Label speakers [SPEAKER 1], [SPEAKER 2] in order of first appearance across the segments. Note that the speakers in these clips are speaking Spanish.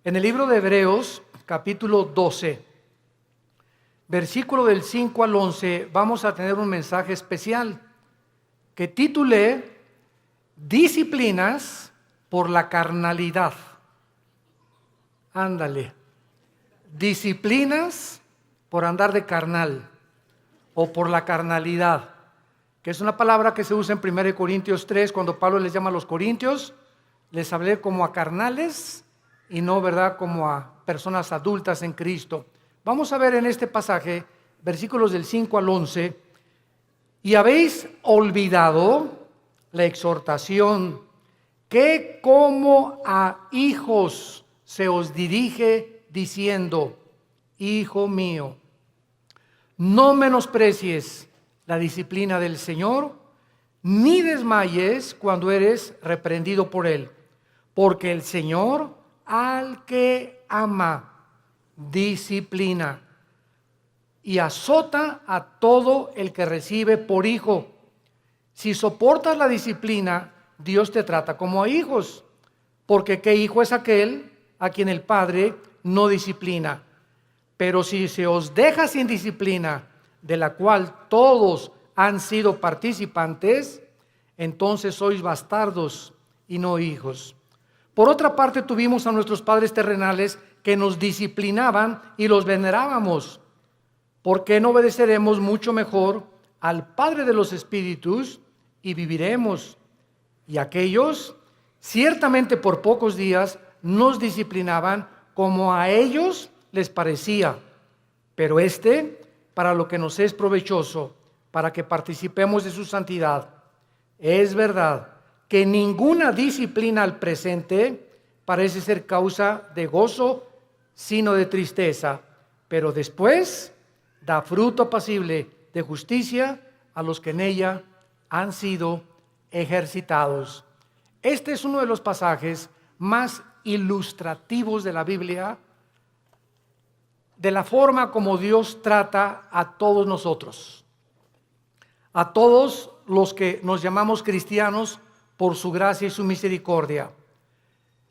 [SPEAKER 1] En el libro de Hebreos, capítulo 12, versículo del 5 al 11, vamos a tener un mensaje especial que titulé Disciplinas por la carnalidad. Ándale. Disciplinas por andar de carnal o por la carnalidad, que es una palabra que se usa en 1 Corintios 3, cuando Pablo les llama a los corintios, les hablé como a carnales y no, ¿verdad?, como a personas adultas en Cristo. Vamos a ver en este pasaje, versículos del 5 al 11, y habéis olvidado la exhortación que como a hijos se os dirige diciendo, Hijo mío, no menosprecies la disciplina del Señor, ni desmayes cuando eres reprendido por Él, porque el Señor al que ama disciplina y azota a todo el que recibe por hijo. Si soportas la disciplina, Dios te trata como a hijos, porque ¿qué hijo es aquel a quien el Padre no disciplina? Pero si se os deja sin disciplina, de la cual todos han sido participantes, entonces sois bastardos y no hijos. Por otra parte, tuvimos a nuestros padres terrenales que nos disciplinaban y los venerábamos. ¿Por qué no obedeceremos mucho mejor al Padre de los Espíritus y viviremos? Y aquellos, ciertamente por pocos días, nos disciplinaban como a ellos les parecía, pero para lo que nos es provechoso, para que participemos de su santidad. Es verdad que ninguna disciplina al presente parece ser causa de gozo, sino de tristeza, pero después da fruto apacible de justicia a los que en ella han sido ejercitados. Este es uno de los pasajes más ilustrativos de la Biblia, de la forma como Dios trata a todos nosotros, a todos los que nos llamamos cristianos por su gracia y su misericordia.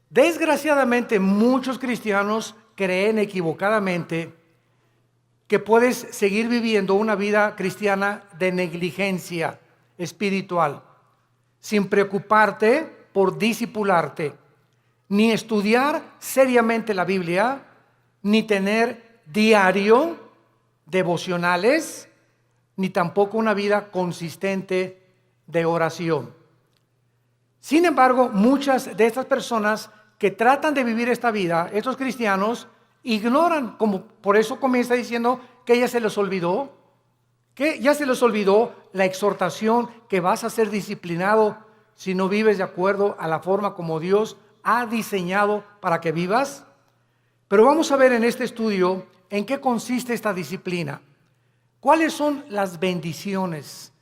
[SPEAKER 1] Desgraciadamente, muchos cristianos creen equivocadamente que puedes seguir viviendo una vida cristiana de negligencia espiritual, sin preocuparte por discipularte, ni estudiar seriamente la Biblia, ni tener diario devocionales, ni tampoco una vida consistente de oración. Sin embargo, muchas de estas personas que tratan de vivir esta vida, estos cristianos, ignoran, como por eso comienza diciendo que ya se les olvidó, la exhortación que vas a ser disciplinado si no vives de acuerdo a la forma como Dios ha diseñado para que vivas. Pero vamos a ver en este estudio en qué consiste esta disciplina. ¿Cuáles son las bendiciones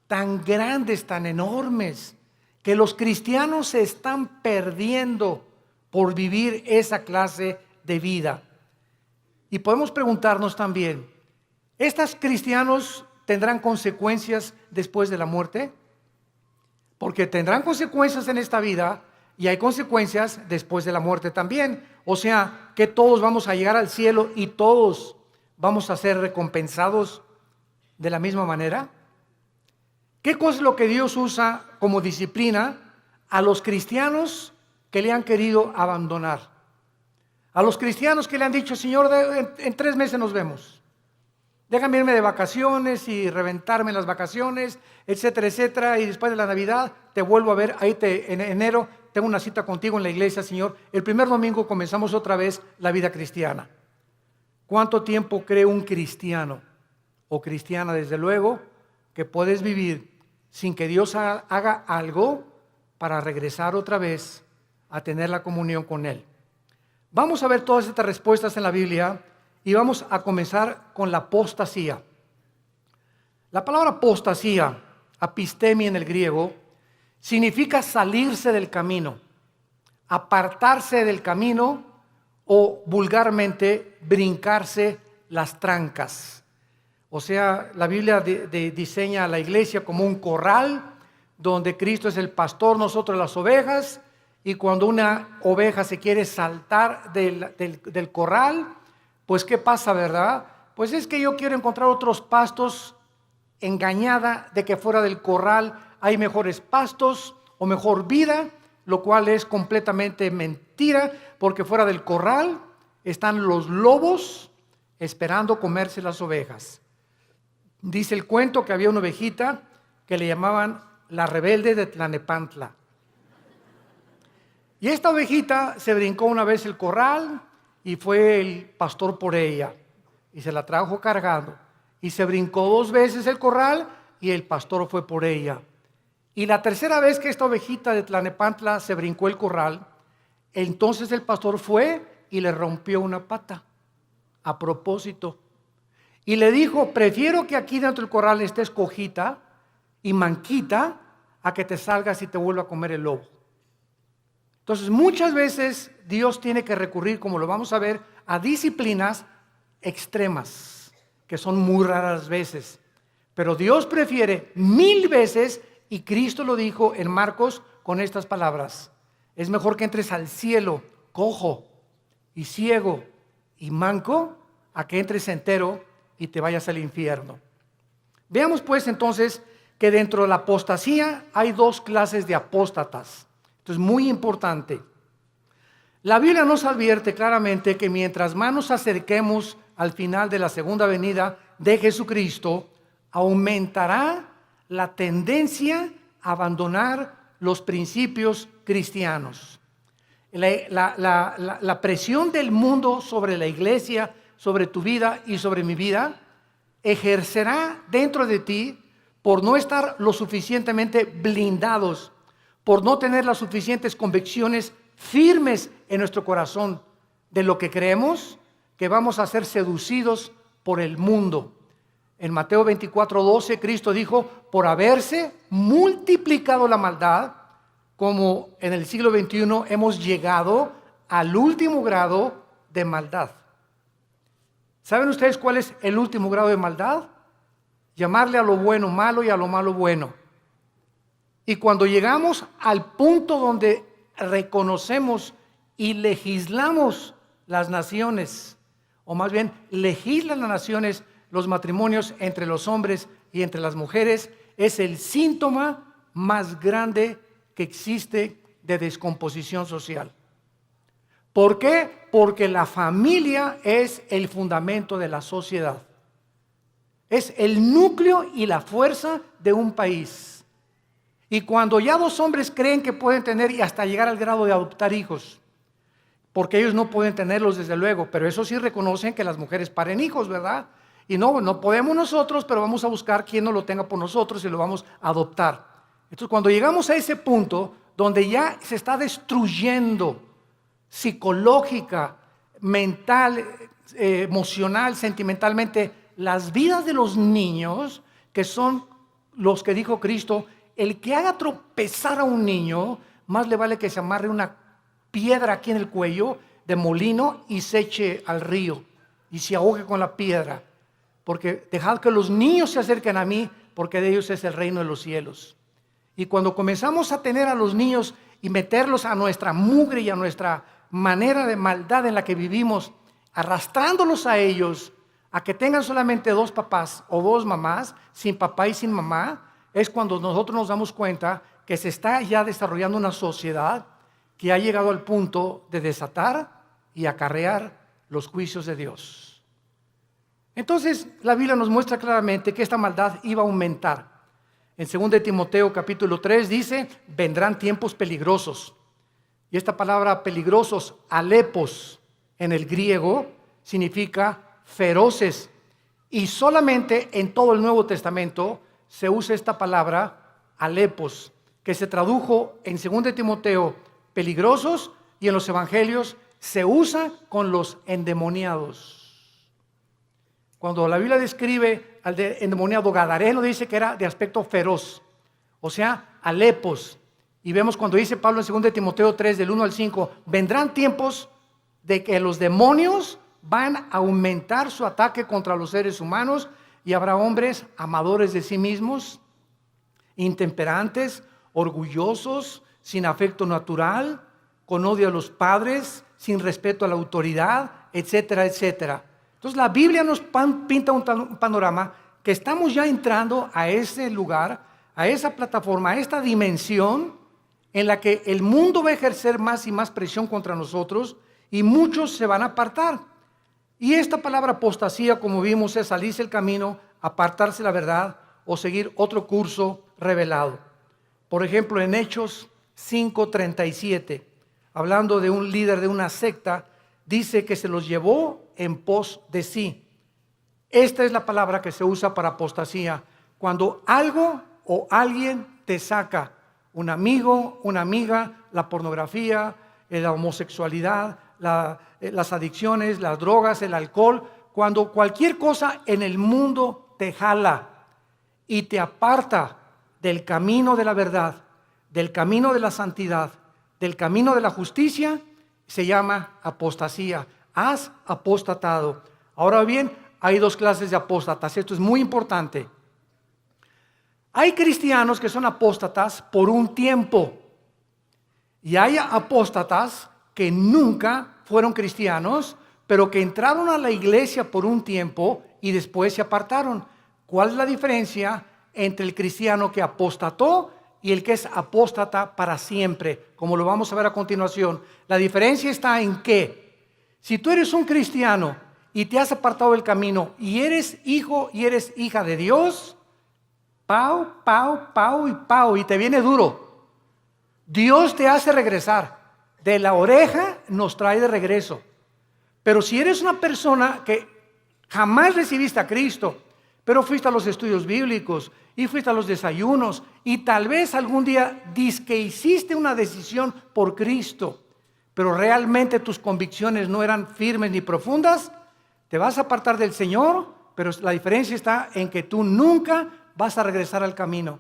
[SPEAKER 1] tan grandes, tan enormes, que los cristianos se están perdiendo por vivir esa clase de vida? Y podemos preguntarnos también, ¿estos cristianos tendrán consecuencias después de la muerte? Porque tendrán consecuencias en esta vida y hay consecuencias después de la muerte también. O sea, que todos vamos a llegar al cielo y todos vamos a ser recompensados de la misma manera. ¿Qué cosa es lo que Dios usa como disciplina a los cristianos que le han querido abandonar? A los cristianos que le han dicho, Señor, en 3 meses nos vemos. Déjame irme de vacaciones y reventarme las vacaciones, etcétera, etcétera. Y después de la Navidad te vuelvo a ver. En enero tengo una cita contigo en la iglesia, Señor. El primer domingo comenzamos otra vez la vida cristiana. ¿Cuánto tiempo cree un cristiano o cristiana, desde luego, que puedes vivir sin que Dios haga algo para regresar otra vez a tener la comunión con Él? Vamos a ver todas estas respuestas en la Biblia y vamos a comenzar con la apostasía. La palabra apostasía, apistemia en el griego, significa salirse del camino, apartarse del camino o vulgarmente brincarse las trancas. O sea, la Biblia diseña a la iglesia como un corral donde Cristo es el pastor, nosotros las ovejas, Y cuando una oveja se quiere saltar del corral, pues ¿qué pasa, verdad? Pues es que yo quiero encontrar otros pastos, engañada de que fuera del corral hay mejores pastos o mejor vida, lo cual es completamente mentira, porque fuera del corral están los lobos esperando comerse las ovejas. Dice el cuento que había una ovejita que le llamaban la rebelde de Tlanepantla. Y esta ovejita se brincó una vez el corral y fue el pastor por ella y se la trajo cargando. Y se brincó 2 veces el corral y el pastor fue por ella. Y la tercera vez que esta ovejita de Tlanepantla se brincó el corral, entonces el pastor fue y le rompió una pata a propósito. Y le dijo: prefiero que aquí dentro del corral estés cojita y manquita a que te salgas y te vuelva a comer el lobo. Entonces muchas veces Dios tiene que recurrir, como lo vamos a ver, a disciplinas extremas, que son muy raras veces. Pero Dios prefiere 1000 veces, y Cristo lo dijo en Marcos con estas palabras: es mejor que entres al cielo cojo y ciego y manco, a que entres entero y te vayas al infierno. Veamos pues entonces que dentro de la apostasía hay 2 clases de apóstatas. Esto es muy importante. La Biblia nos advierte claramente que mientras más nos acerquemos al final de la segunda venida de Jesucristo, aumentará la tendencia a abandonar los principios cristianos. La presión del mundo sobre la iglesia, sobre tu vida y sobre mi vida, ejercerá dentro de ti por no estar lo suficientemente blindados, por no tener las suficientes convicciones firmes en nuestro corazón de lo que creemos, que vamos a ser seducidos por el mundo. En Mateo 24:12, Cristo dijo: por haberse multiplicado la maldad, como en el siglo XXI hemos llegado al último grado de maldad. ¿Saben ustedes cuál es el último grado de maldad? Llamarle a lo bueno malo y a lo malo bueno. Y cuando llegamos al punto donde reconocemos y legislamos las naciones, o más bien legislan las naciones los matrimonios entre los hombres y entre las mujeres, es el síntoma más grande que existe de descomposición social. ¿Por qué? Porque la familia es el fundamento de la sociedad. Es el núcleo y la fuerza de un país. Y cuando ya 2 hombres creen que pueden tener y hasta llegar al grado de adoptar hijos, porque ellos no pueden tenerlos desde luego, pero eso sí reconocen que las mujeres paren hijos, ¿verdad? Y no podemos nosotros, pero vamos a buscar quien no lo tenga por nosotros y lo vamos a adoptar. Entonces cuando llegamos a ese punto donde ya se está destruyendo psicológica, mental, emocional, sentimentalmente, las vidas de los niños, que son los que dijo Cristo: el que haga tropezar a un niño, más le vale que se amarre una piedra aquí en el cuello de molino y se eche al río y se ahogue con la piedra, porque dejad que los niños se acerquen a mí, porque de ellos es el reino de los cielos. Y cuando comenzamos a tener a los niños y meterlos a nuestra mugre y a nuestra manera de maldad en la que vivimos, arrastrándolos a ellos a que tengan solamente 2 papás o 2 mamás, sin papá y sin mamá, es cuando nosotros nos damos cuenta que se está ya desarrollando una sociedad que ha llegado al punto de desatar y acarrear los juicios de Dios. Entonces la Biblia nos muestra claramente que esta maldad iba a aumentar. En 2 Timoteo capítulo 3 dice: vendrán tiempos peligrosos. Y esta palabra peligrosos, alepos, en el griego significa feroces. Y solamente en todo el Nuevo Testamento se usa esta palabra alepos, que se tradujo en 2 Timoteo peligrosos, y en los evangelios se usa con los endemoniados. Cuando la Biblia describe al endemoniado gadareno, dice que era de aspecto feroz, o sea, alepos. Y vemos cuando dice Pablo en 2 Timoteo 3, del 1 al 5, vendrán tiempos de que los demonios van a aumentar su ataque contra los seres humanos, y habrá hombres amadores de sí mismos, intemperantes, orgullosos, sin afecto natural, con odio a los padres, sin respeto a la autoridad, etcétera, etcétera. Entonces la Biblia nos pinta un panorama que estamos ya entrando a ese lugar, a esa plataforma, a esta dimensión en la que el mundo va a ejercer más y más presión contra nosotros y muchos se van a apartar. Y esta palabra apostasía, como vimos, es salirse del camino, apartarse de la verdad o seguir otro curso revelado. Por ejemplo, en Hechos 5:37, hablando de un líder de una secta, dice que se los llevó en pos de sí. Esta es la palabra que se usa para apostasía, cuando algo o alguien te saca, un amigo, una amiga, la pornografía, la homosexualidad, las adicciones, las drogas, el alcohol, cuando cualquier cosa en el mundo te jala y te aparta del camino de la verdad, del camino de la santidad, del camino de la justicia, se llama apostasía. Has apostatado. Ahora bien, hay dos clases de apóstatas. Esto es muy importante. Hay cristianos que son apóstatas por un tiempo y hay apóstatas que nunca fueron cristianos, pero que entraron a la iglesia por un tiempo y después se apartaron. ¿Cuál es la diferencia entre el cristiano que apostató y el que es apóstata para siempre? Como lo vamos a ver a continuación. La diferencia está en que si tú eres un cristiano y te has apartado del camino y eres hijo y eres hija de Dios, pau, y te viene duro. Dios te hace regresar. De la oreja nos trae de regreso. Pero si eres una persona que jamás recibiste a Cristo, pero fuiste a los estudios bíblicos y fuiste a los desayunos y tal vez algún día que hiciste una decisión por Cristo, pero realmente tus convicciones no eran firmes ni profundas, te vas a apartar del Señor, pero la diferencia está en que tú nunca vas a regresar al camino.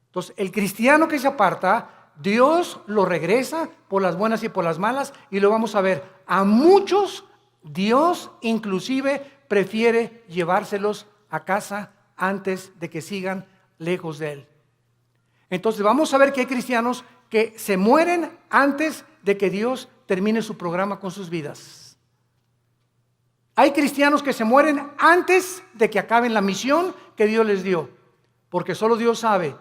[SPEAKER 1] Entonces, el cristiano que se aparta, Dios lo regresa por las buenas y por las malas, y lo vamos a ver. A muchos Dios inclusive prefiere llevárselos a casa antes de que sigan lejos de Él. Entonces vamos a ver que hay cristianos que se mueren antes de que Dios termine su programa con sus vidas. Hay cristianos que se mueren antes de que acaben la misión que Dios les dio, porque solo Dios sabe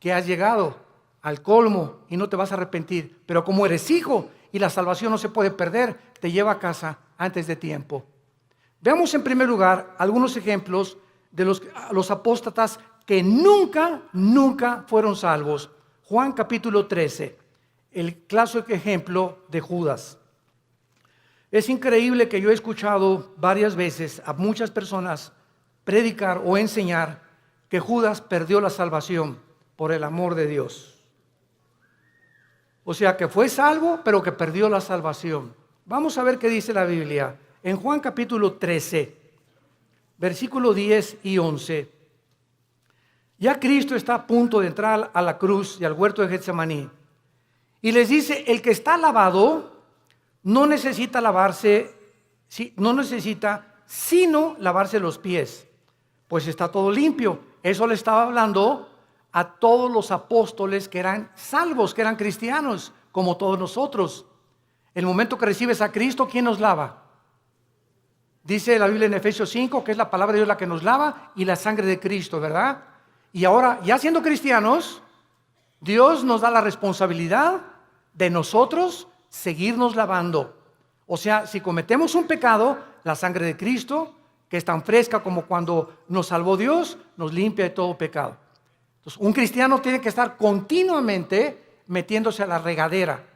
[SPEAKER 1] que has llegado al colmo y no te vas a arrepentir, pero como eres hijo y la salvación no se puede perder, te lleva a casa antes de tiempo. Veamos en primer lugar algunos ejemplos de los apóstatas que nunca fueron salvos. Juan capítulo 13, el clásico ejemplo de Judas. Es increíble que yo he escuchado varias veces a muchas personas predicar o enseñar que Judas perdió la salvación por el amor de Dios. O sea, que fue salvo, pero que perdió la salvación. Vamos a ver qué dice la Biblia. En Juan capítulo 13, versículo 10 y 11. Ya Cristo está a punto de entrar a la cruz y al huerto de Getsemaní. Y les dice, el que está lavado no necesita lavarse, sino lavarse los pies, pues está todo limpio. Eso le estaba hablando a todos los apóstoles que eran salvos, que eran cristianos, como todos nosotros. El momento que recibes a Cristo, ¿quién nos lava? Dice la Biblia en Efesios 5 que es la palabra de Dios la que nos lava y la sangre de Cristo, ¿verdad? Y ahora, ya siendo cristianos, Dios nos da la responsabilidad de nosotros seguirnos lavando. O sea, si cometemos un pecado, la sangre de Cristo, que es tan fresca como cuando nos salvó Dios, nos limpia de todo pecado. Entonces, un cristiano tiene que estar continuamente metiéndose a la regadera,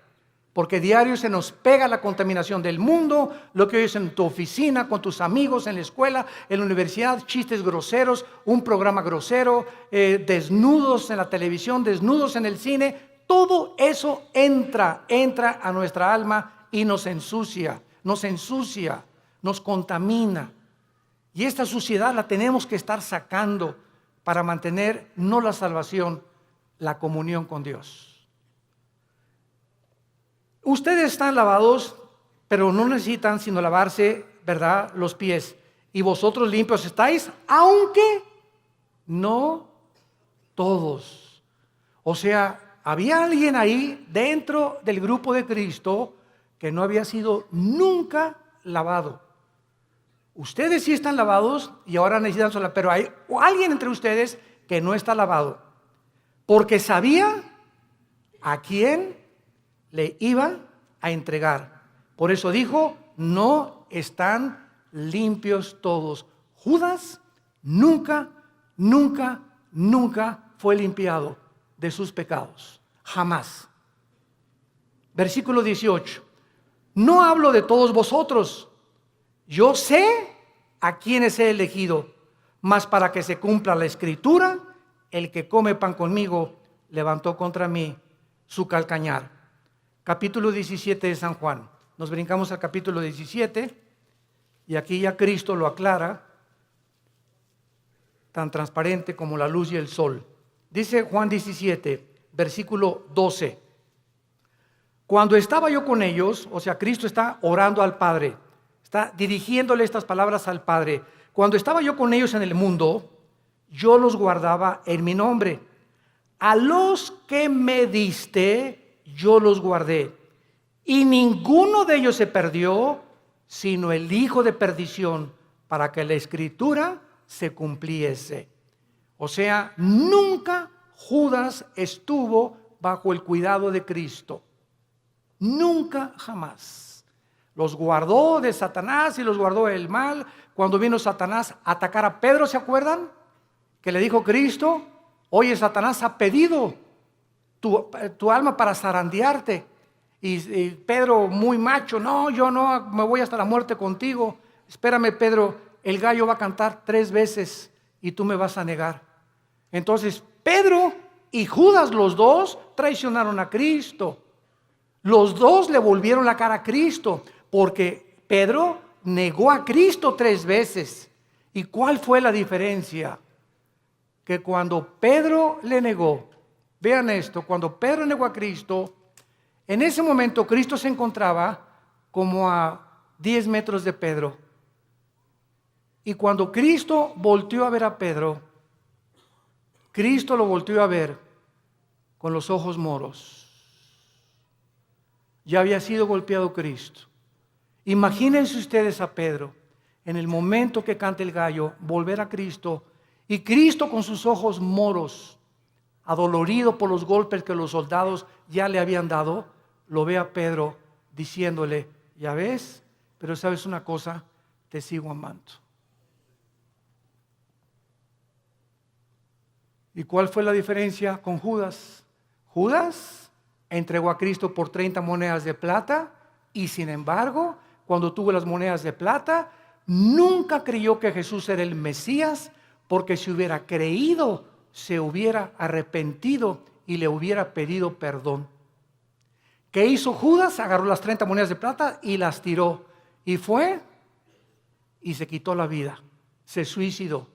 [SPEAKER 1] porque diario se nos pega la contaminación del mundo, lo que oyes en tu oficina, con tus amigos, en la escuela, en la universidad, chistes groseros, un programa grosero, desnudos en la televisión, desnudos en el cine. Todo eso entra a nuestra alma y nos ensucia, nos contamina. Y esta suciedad la tenemos que estar sacando para mantener no la salvación, la comunión con Dios. Ustedes están lavados, pero no necesitan sino lavarse, ¿verdad?, los pies. Y vosotros limpios estáis, aunque no todos. O sea, había alguien ahí dentro del grupo de Cristo que no había sido nunca lavado. Ustedes sí están lavados y ahora necesitan sola, pero hay alguien entre ustedes que no está lavado, porque sabía a quién le iba a entregar. Por eso dijo, no están limpios todos. Judas nunca fue limpiado de sus pecados, jamás. Versículo 18, no hablo de todos vosotros, yo sé a quienes he elegido, mas para que se cumpla la escritura, el que come pan conmigo levantó contra mí su calcañar. Capítulo 17 de San Juan. Nos brincamos al capítulo 17 y aquí ya Cristo lo aclara, tan transparente como la luz y el sol. Dice Juan 17, versículo 12. Cuando estaba yo con ellos, o sea, Cristo está orando al Padre, está dirigiéndole estas palabras al Padre. Cuando estaba yo con ellos en el mundo, yo los guardaba en mi nombre. A los que me diste, yo los guardé. Y ninguno de ellos se perdió, sino el hijo de perdición, para que la escritura se cumpliese. O sea, nunca Judas estuvo bajo el cuidado de Cristo. Nunca, jamás. Los guardó de Satanás y los guardó del mal. Cuando vino Satanás a atacar a Pedro, ¿se acuerdan? Que le dijo Cristo, oye, Satanás ha pedido tu alma para zarandearte. Y Pedro, muy macho, no, yo no, me voy hasta la muerte contigo. Espérame, Pedro, el gallo va a cantar 3 veces y tú me vas a negar. Entonces, Pedro y Judas, los dos, traicionaron a Cristo. Los dos le volvieron la cara a Cristo, porque Pedro negó a Cristo 3 veces. ¿Y cuál fue la diferencia? Que cuando Pedro le negó, vean esto, cuando Pedro negó a Cristo, en ese momento Cristo se encontraba como a 10 metros de Pedro. Y cuando Cristo volteó a ver a Pedro, Cristo lo volteó a ver con los ojos moros. Ya había sido golpeado Cristo. Imagínense ustedes a Pedro, en el momento que canta el gallo, volver a Cristo, y Cristo con sus ojos moros, adolorido por los golpes que los soldados ya le habían dado, lo ve a Pedro diciéndole, ya ves, pero sabes una cosa, te sigo amando. ¿Y cuál fue la diferencia con Judas? Judas entregó a Cristo por 30 monedas de plata y sin embargo, cuando tuvo las monedas de plata, nunca creyó que Jesús era el Mesías, porque si hubiera creído, se hubiera arrepentido y le hubiera pedido perdón. ¿Qué hizo Judas? Agarró las 30 monedas de plata y las tiró. Y fue y se quitó la vida. Se suicidó.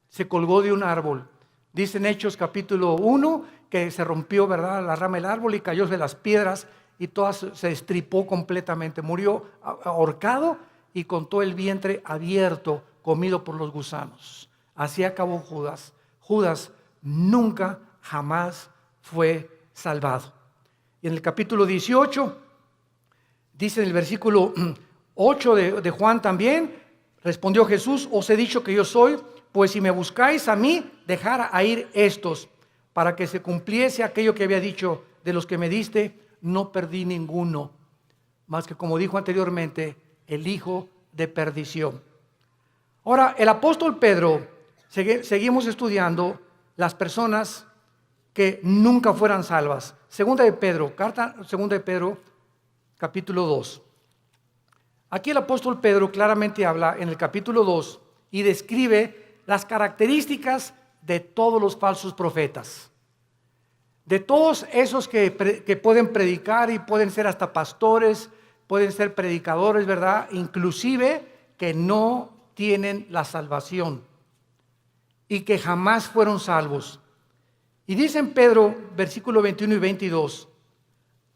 [SPEAKER 1] Se colgó de un árbol. Dice en Hechos capítulo 1 que se rompió, ¿verdad?, la rama del árbol y cayó de las piedras y todas se destripó completamente. Murió ahorcado y con todo el vientre abierto, comido por los gusanos. Así acabó Judas. Judas nunca, jamás fue salvado. Y en el capítulo 18, dice en el versículo 8 de Juan también, respondió Jesús, os he dicho que yo soy, pues si me buscáis a mí, dejad a ir estos, para que se cumpliese aquello que había dicho, de los que me diste, no perdí ninguno, más que como dijo anteriormente, el hijo de perdición. Ahora, el apóstol Pedro, seguimos estudiando las personas que nunca fueran salvas. Segunda de Pedro, capítulo 2. Aquí el apóstol Pedro claramente habla en el capítulo 2 y describe las características de todos los falsos profetas. De todos esos que pueden predicar y pueden ser hasta pastores, pueden ser predicadores, ¿verdad? Inclusive que no tienen la salvación y que jamás fueron salvos. Y dice en Pedro, versículo 21 y 22,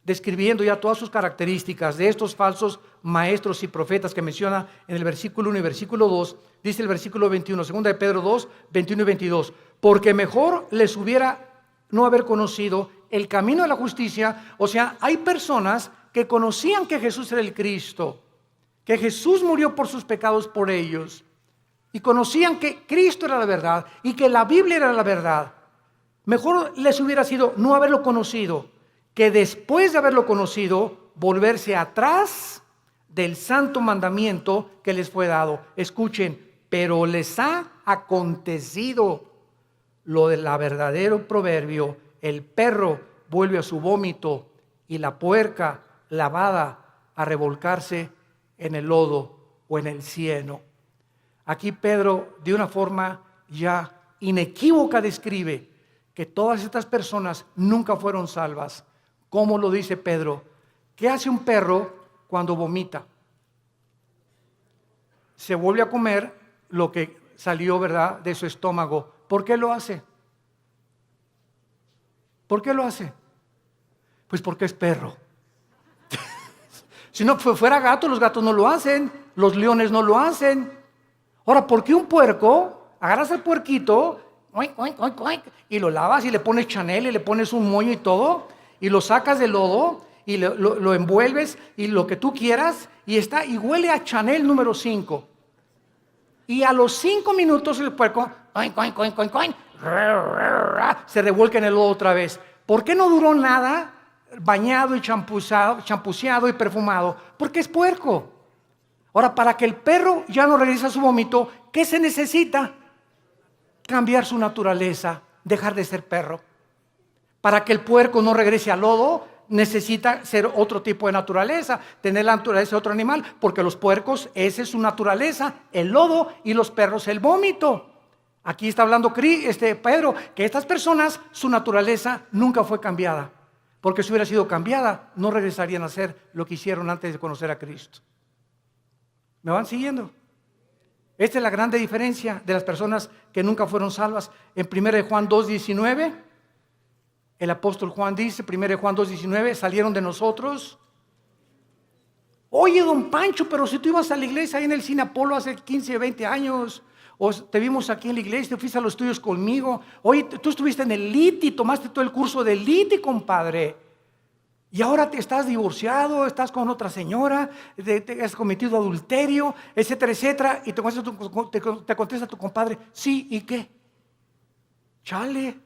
[SPEAKER 1] describiendo ya todas sus características de estos falsos maestros y profetas que menciona en el versículo 1 y versículo 2, dice el versículo 21, segunda de Pedro 2, 21 y 22, porque mejor les hubiera no haber conocido el camino de la justicia. O sea, hay personas que conocían que Jesús era el Cristo, que Jesús murió por sus pecados por ellos, y conocían que Cristo era la verdad y que la Biblia era la verdad. Mejor les hubiera sido no haberlo conocido, que después de haberlo conocido, volverse atrás del santo mandamiento que les fue dado. Escuchen, pero les ha acontecido lo del verdadero proverbio: el perro vuelve a su vómito y la puerca lavada a revolcarse en el lodo o en el cieno. Aquí Pedro, de una forma ya inequívoca, describe que todas estas personas nunca fueron salvas. ¿Cómo lo dice Pedro? ¿Qué hace un perro cuando vomita? Se vuelve a comer lo que salió, ¿verdad?, de su estómago. ¿Por qué lo hace? ¿Por qué lo hace? Pues porque es perro. Si no fuera gato, los gatos no lo hacen, los leones no lo hacen. Ahora, ¿por qué un puerco? Agarras al puerquito y lo lavas y le pones Chanel y le pones un moño y todo, y lo sacas del lodo y lo envuelves y lo que tú quieras, y está y huele a Chanel número 5. Y a los 5 minutos el puerco se revuelca en el lodo otra vez. ¿Por qué no duró nada bañado y champuceado y perfumado? Porque es puerco. Ahora, para que el perro ya no regrese a su vómito, ¿qué se necesita? Cambiar su naturaleza, dejar de ser perro. Para que el puerco no regrese al lodo, necesita ser otro tipo de naturaleza, tener la naturaleza de otro animal, porque los puercos, esa es su naturaleza, el lodo, y los perros el vómito. Aquí está hablando Pedro, que estas personas, su naturaleza nunca fue cambiada, porque si hubiera sido cambiada, no regresarían a ser lo que hicieron antes de conocer a Cristo. ¿Me van siguiendo? Esta es la grande diferencia de las personas que nunca fueron salvas. En 1 Juan 2:19, el apóstol Juan dice, 1 Juan 2:19, salieron de nosotros. Oye, don Pancho, pero si tú ibas a la iglesia ahí en el Cine Apolo hace 15, 20 años, o te vimos aquí en la iglesia, te fuiste a los estudios conmigo. Oye, tú estuviste en el LITI, tomaste todo el curso del LITI, compadre. Y ahora te estás divorciado, estás con otra señora, te has cometido adulterio, etcétera, etcétera. Y te contesta tu compadre, sí, ¿y qué? Chale.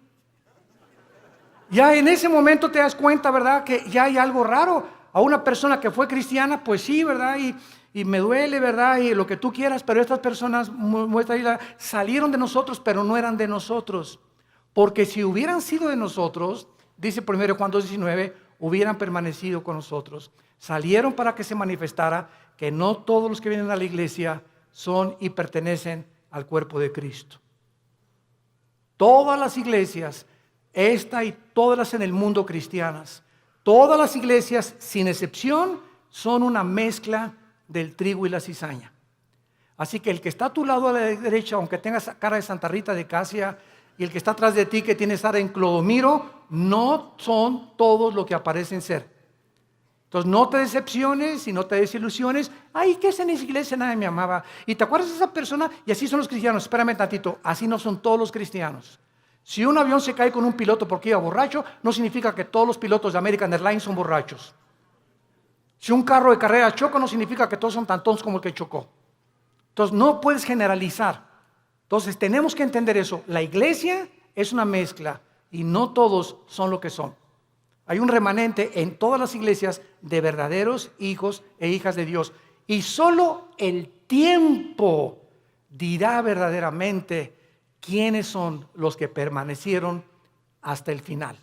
[SPEAKER 1] Ya en ese momento te das cuenta, ¿verdad?, que ya hay algo raro. A una persona que fue cristiana, pues sí, ¿verdad? Y me duele, ¿verdad? Y lo que tú quieras, pero estas personas salieron de nosotros, pero no eran de nosotros. Porque si hubieran sido de nosotros, dice 1 Juan 2:19, hubieran permanecido con nosotros. Salieron para que se manifestara que no todos los que vienen a la iglesia son y pertenecen al cuerpo de Cristo. Todas las iglesias, esta y todas las en el mundo cristianas, todas las iglesias sin excepción son una mezcla del trigo y la cizaña. Así que el que está a tu lado a la derecha, aunque tengas cara de Santa Rita de Casia, y el que está atrás de ti, que tiene cara en Clodomiro, no son todos lo que aparecen ser. Entonces no te decepciones y no te desilusiones. Ay, ¿qué es en esa iglesia? Nadie me amaba. ¿Y te acuerdas de esa persona? Y así son los cristianos. Espérame tantito, así no son todos los cristianos. Si un avión se cae con un piloto porque iba borracho, no significa que todos los pilotos de American Airlines son borrachos. Si un carro de carrera choca, no significa que todos son tan tontos como el que chocó. Entonces no puedes generalizar. Entonces tenemos que entender eso. La iglesia es una mezcla y no todos son lo que son. Hay un remanente en todas las iglesias de verdaderos hijos e hijas de Dios. Y solo el tiempo dirá verdaderamente quiénes son los que permanecieron hasta el final.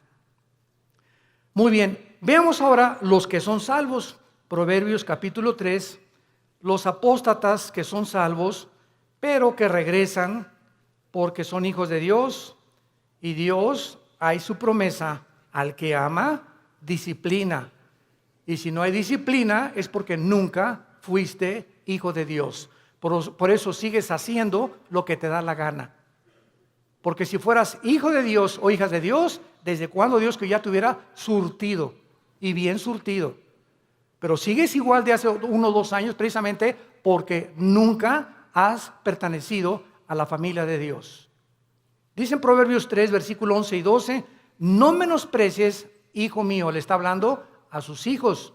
[SPEAKER 1] Muy bien, veamos ahora los que son salvos. Proverbios capítulo 3, los apóstatas que son salvos, pero que regresan porque son hijos de Dios, y Dios, hay su promesa, al que ama, disciplina. Y si no hay disciplina es porque nunca fuiste hijo de Dios. Por eso sigues haciendo lo que te da la gana. Porque si fueras hijo de Dios o hijas de Dios, ¿desde cuándo Dios que ya te hubiera surtido? Y bien surtido. Pero sigues igual de hace 1 o 2 años precisamente porque nunca has pertenecido a la familia de Dice en Proverbios 3, versículo 11 y 12, no menosprecies hijo mío, le está hablando a sus hijos.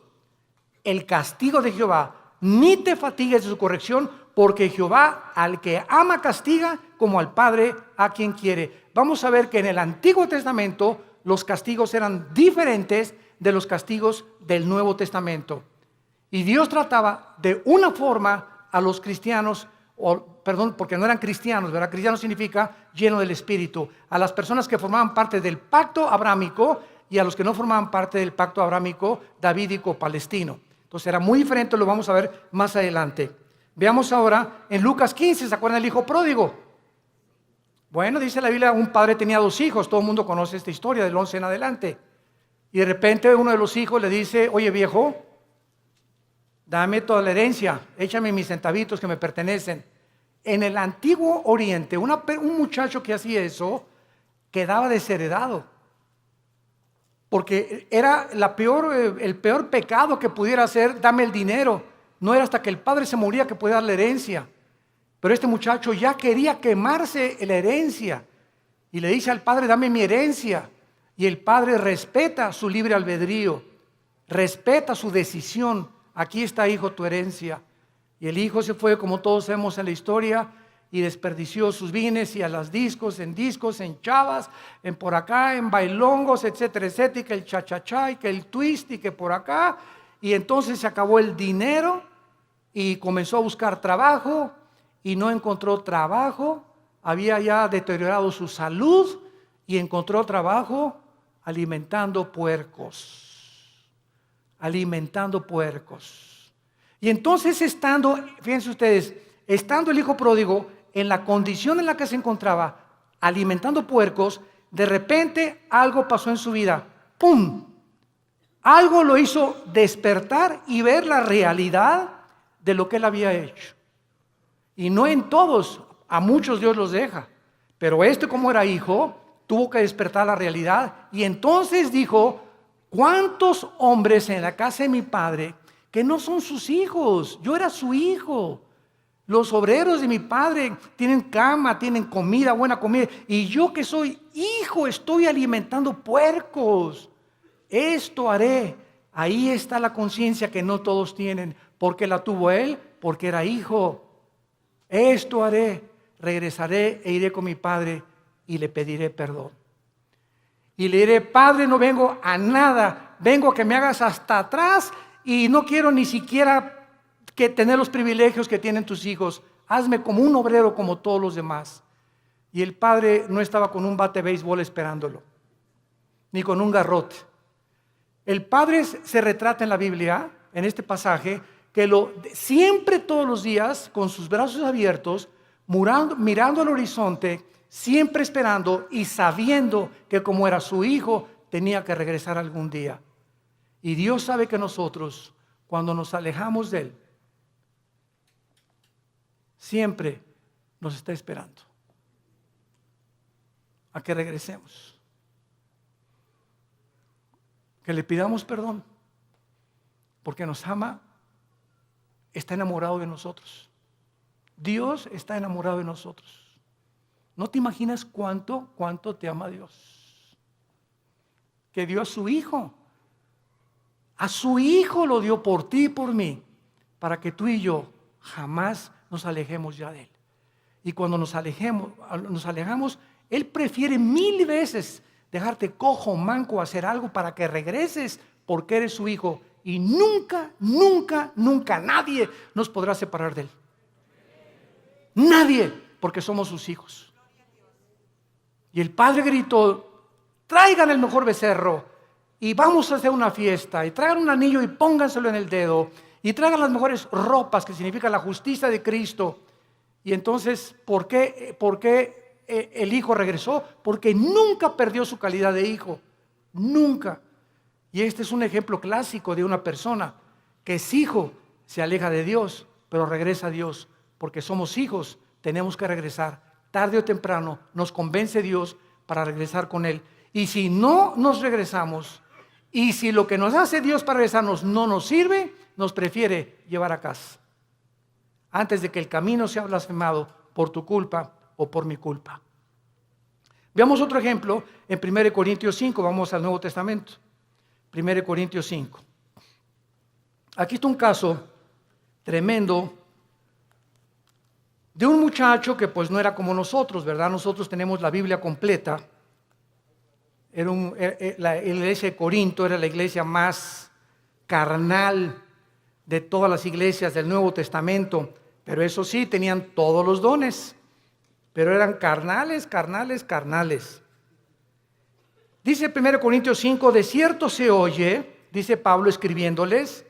[SPEAKER 1] El castigo de Jehová, ni te fatigues de su corrección, porque Jehová al que ama castiga, como al padre a quien quiere. Vamos a ver que en el Antiguo Testamento los castigos eran diferentes de los castigos del Nuevo Testamento. Y Dios trataba de una forma a los cristianos, porque no eran cristianos, ¿verdad? Cristiano significa lleno del Espíritu. A las personas que formaban parte del pacto abrámico y a los que no formaban parte del pacto abrámico davídico palestino. Entonces era muy diferente, lo vamos a ver más adelante. Veamos ahora en Lucas 15, ¿se acuerdan del hijo pródigo? Bueno, dice la Biblia, un padre tenía 2 hijos, todo el mundo conoce esta historia del 11 en adelante. Y de repente uno de los hijos le dice, oye viejo, dame toda la herencia, échame mis centavitos que me pertenecen. En el antiguo Oriente, un muchacho que hacía eso quedaba desheredado. Porque era el peor pecado que pudiera hacer, dame el dinero. No era hasta que el padre se moría que podía dar la herencia. Pero este muchacho ya quería quemarse la herencia. Y le dice al padre, dame mi herencia. Y el padre respeta su libre albedrío, respeta su decisión. Aquí está, hijo, tu herencia. Y el hijo se fue, como todos sabemos en la historia, y desperdició sus bienes y a las discos, en chavas, en por acá, en bailongos, etcétera, etcétera, y que el cha-cha-cha, y que el twist, y que por acá. Y entonces se acabó el dinero y comenzó a buscar trabajo y no encontró trabajo. Había ya deteriorado su salud y encontró trabajo alimentando puercos. Alimentando puercos. Y entonces fíjense ustedes, estando el hijo pródigo en la condición en la que se encontraba, alimentando puercos, de repente algo pasó en su vida. ¡Pum! Algo lo hizo despertar y ver la realidad de lo que él había hecho. Y no en todos, a muchos Dios los deja. Pero como era hijo, tuvo que despertar la realidad. Y entonces dijo, ¿cuántos hombres en la casa de mi padre que no son sus hijos? Yo era su hijo. Los obreros de mi padre tienen cama, tienen comida, buena comida. Y yo que soy hijo estoy alimentando puercos. Esto haré. Ahí está la conciencia que no todos tienen. ¿Por qué la tuvo él? Porque era hijo. Esto haré. Regresaré e iré con mi padre y le pediré perdón. Y le diré, Padre, no vengo a nada. Vengo a que me hagas hasta atrás y no quiero ni siquiera que tener los privilegios que tienen tus hijos. Hazme como un obrero como todos los demás. Y el padre no estaba con un bate de béisbol esperándolo, ni con un garrote. El padre se retrata en la Biblia, en este pasaje, que siempre todos los días, con sus brazos abiertos, mirando al horizonte, siempre esperando y sabiendo que como era su hijo, tenía que regresar algún día. Y Dios sabe que nosotros, cuando nos alejamos de Él, siempre nos está esperando a que regresemos, que le pidamos perdón, porque nos ama, está enamorado de nosotros. Dios está enamorado de nosotros. ¿No te imaginas cuánto te ama Dios? Que dio a su hijo. A su hijo lo dio por ti y por mí, para que tú y yo jamás nos alejemos ya de Él. Y cuando nos alejamos, Él prefiere 1000 veces dejarte cojo, manco, hacer algo para que regreses, porque eres su hijo. Y nunca, nunca, nunca nadie nos podrá separar de Él. Nadie, porque somos sus hijos. Y el padre gritó, traigan el mejor becerro y vamos a hacer una fiesta, y traigan un anillo y pónganselo en el dedo, y traigan las mejores ropas, que significa la justicia de Cristo. Y entonces, ¿por qué el hijo regresó? Porque nunca perdió su calidad de hijo, nunca. Y este es un ejemplo clásico de una persona que es hijo, se aleja de Dios, pero regresa a Dios, porque somos hijos, tenemos que regresar. Tarde o temprano nos convence Dios para regresar con Él. Y si no nos regresamos, y si lo que nos hace Dios para regresarnos no nos sirve, nos prefiere llevar a casa, antes de que el camino sea blasfemado por tu culpa o por mi culpa. Veamos otro ejemplo en 1 Corintios 5, vamos al Nuevo Testamento. 1 Corintios 5. Aquí está un caso tremendo de un muchacho que pues no era como nosotros, ¿verdad? Nosotros tenemos la Biblia completa. La iglesia de Corinto era la iglesia más carnal de todas las iglesias del Nuevo Testamento, pero eso sí, tenían todos los dones, pero eran carnales. Dice 1 Corintios 5, de cierto se oye, dice Pablo escribiéndoles,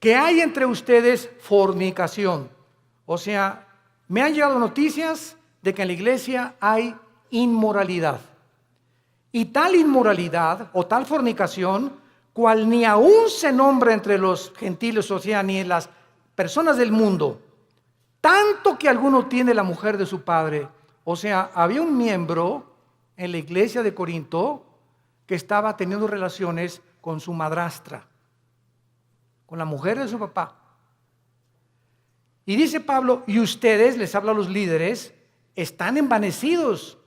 [SPEAKER 1] que hay entre ustedes fornicación. O sea, me han llegado noticias de que en la iglesia hay inmoralidad. Y tal inmoralidad o tal fornicación, cual ni aún se nombra entre los gentiles, o sea, ni en las personas del mundo, tanto que alguno tiene la mujer de su padre. O sea, había un miembro en la iglesia de Corinto que estaba teniendo relaciones con su madrastra, con la mujer de su papá. Y dice Pablo, y ustedes, les habla a los líderes, están envanecidos.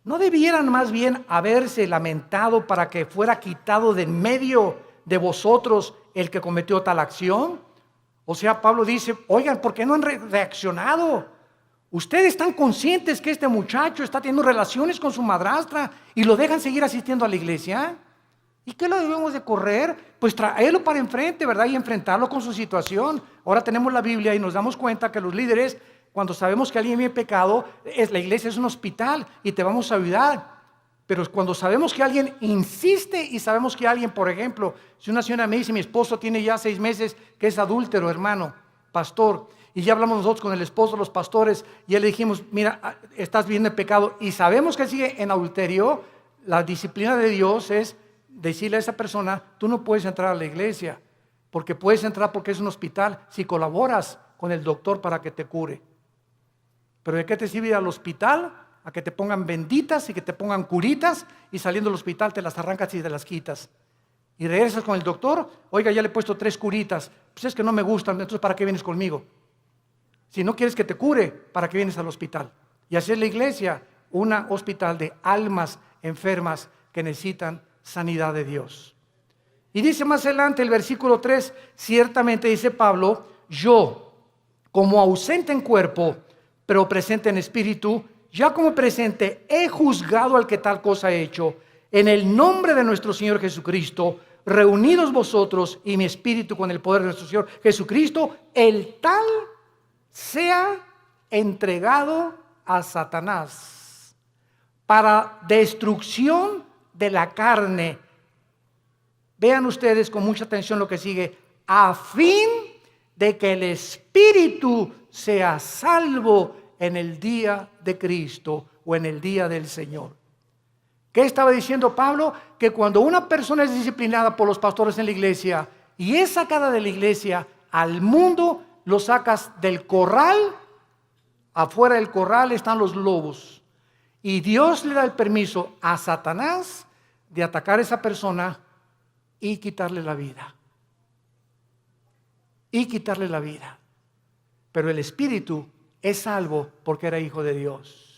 [SPEAKER 1] ¿No debieran más bien haberse lamentado para que fuera quitado de en medio de vosotros el que cometió tal acción? O sea, Pablo dice, oigan, ¿por qué no han reaccionado? Ustedes están conscientes que este muchacho está teniendo relaciones con su madrastra y lo dejan seguir asistiendo a la iglesia. ¿Y qué lo debemos de correr? Pues traerlo para enfrente, ¿verdad? Y enfrentarlo con su situación. Ahora tenemos la Biblia y nos damos cuenta que los líderes, cuando sabemos que alguien vive pecado, la iglesia es un hospital y te vamos a ayudar. Pero cuando sabemos que alguien insiste y sabemos que alguien, por ejemplo, si una señora me dice, mi esposo tiene ya 6 meses que es adúltero, hermano, pastor, y ya hablamos nosotros con el esposo, los pastores, y ya le dijimos, mira, estás viviendo en pecado, y sabemos que sigue en adulterio, la disciplina de Dios es decirle a esa persona, tú no puedes entrar a la iglesia, porque puedes entrar porque es un hospital, si colaboras con el doctor para que te cure. Pero ¿de qué te sirve ir al hospital? A que te pongan benditas y que te pongan curitas y saliendo del hospital te las arrancas y te las quitas. Y regresas con el doctor, oiga, ya le he puesto 3 curitas, pues es que no me gustan, entonces ¿para qué vienes conmigo? Si no quieres que te cure, ¿para qué vienes al hospital? Y así es la iglesia, un hospital de almas enfermas que necesitan sanidad de Dios. Y dice más adelante el versículo 3, ciertamente dice Pablo, yo, como ausente en cuerpo, pero presente en espíritu, ya como presente he juzgado al que tal cosa ha hecho, en el nombre de nuestro Señor Jesucristo, reunidos vosotros y mi espíritu con el poder de nuestro Señor Jesucristo, el tal sea entregado a Satanás para destrucción de la carne. Vean ustedes con mucha atención lo que sigue, a fin de que el espíritu sea salvo en el día de Cristo o en el día del Señor. ¿Qué estaba diciendo Pablo? Que cuando una persona es disciplinada por los pastores en la iglesia y es sacada de la iglesia al mundo, lo sacas del corral, afuera del corral están los lobos. Y Dios le da el permiso a Satanás de atacar a esa persona y quitarle la vida. Y quitarle la vida. Pero el espíritu es salvo porque era hijo de Dios.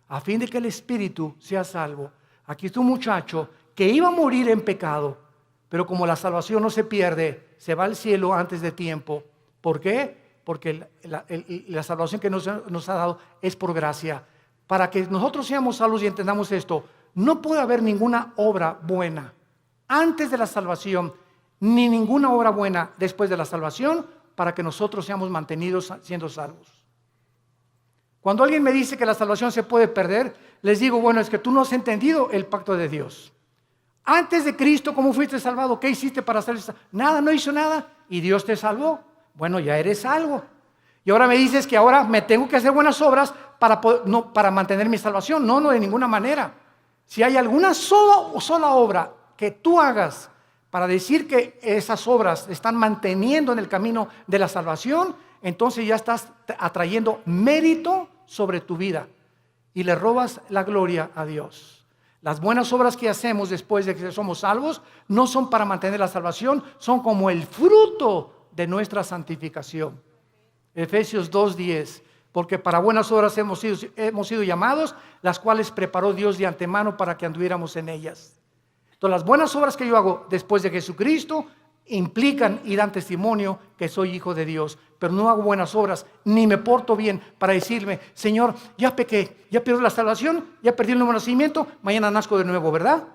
[SPEAKER 1] A fin de que el espíritu sea salvo. Aquí está un muchacho que iba a morir en pecado, pero como la salvación no se pierde, se va al cielo antes de tiempo. ¿Por qué? Porque la salvación que nos ha dado es por gracia. Para que nosotros seamos salvos y entendamos esto, no puede haber ninguna obra buena antes de la salvación, ni ninguna obra buena después de la salvación, para que nosotros seamos mantenidos siendo salvos. Cuando alguien me dice que la salvación se puede perder, les digo, bueno, es que tú no has entendido el pacto de Dios. Antes de Cristo, ¿cómo fuiste salvado? ¿Qué hiciste para ser salvo? Nada, no hizo nada. ¿Y Dios te salvó? Bueno, ya eres salvo. Y ahora me dices que ahora me tengo que hacer buenas obras para mantener mi salvación. No, de ninguna manera. Si hay alguna sola obra que tú hagas para decir que esas obras están manteniendo en el camino de la salvación, entonces ya estás atrayendo mérito sobre tu vida y le robas la gloria a Dios. Las buenas obras que hacemos después de que somos salvos no son para mantener la salvación, son como el fruto de nuestra santificación. Efesios 2:10, porque para buenas obras hemos sido llamados, las cuales preparó Dios de antemano para que anduviéramos en ellas. Entonces, las buenas obras que yo hago después de Jesucristo implican y dan testimonio que soy hijo de Dios, pero no hago buenas obras, ni me porto bien para decirme, Señor, ya pequé, ya perdí la salvación, ya perdí el nuevo nacimiento, mañana nazco de nuevo, ¿verdad?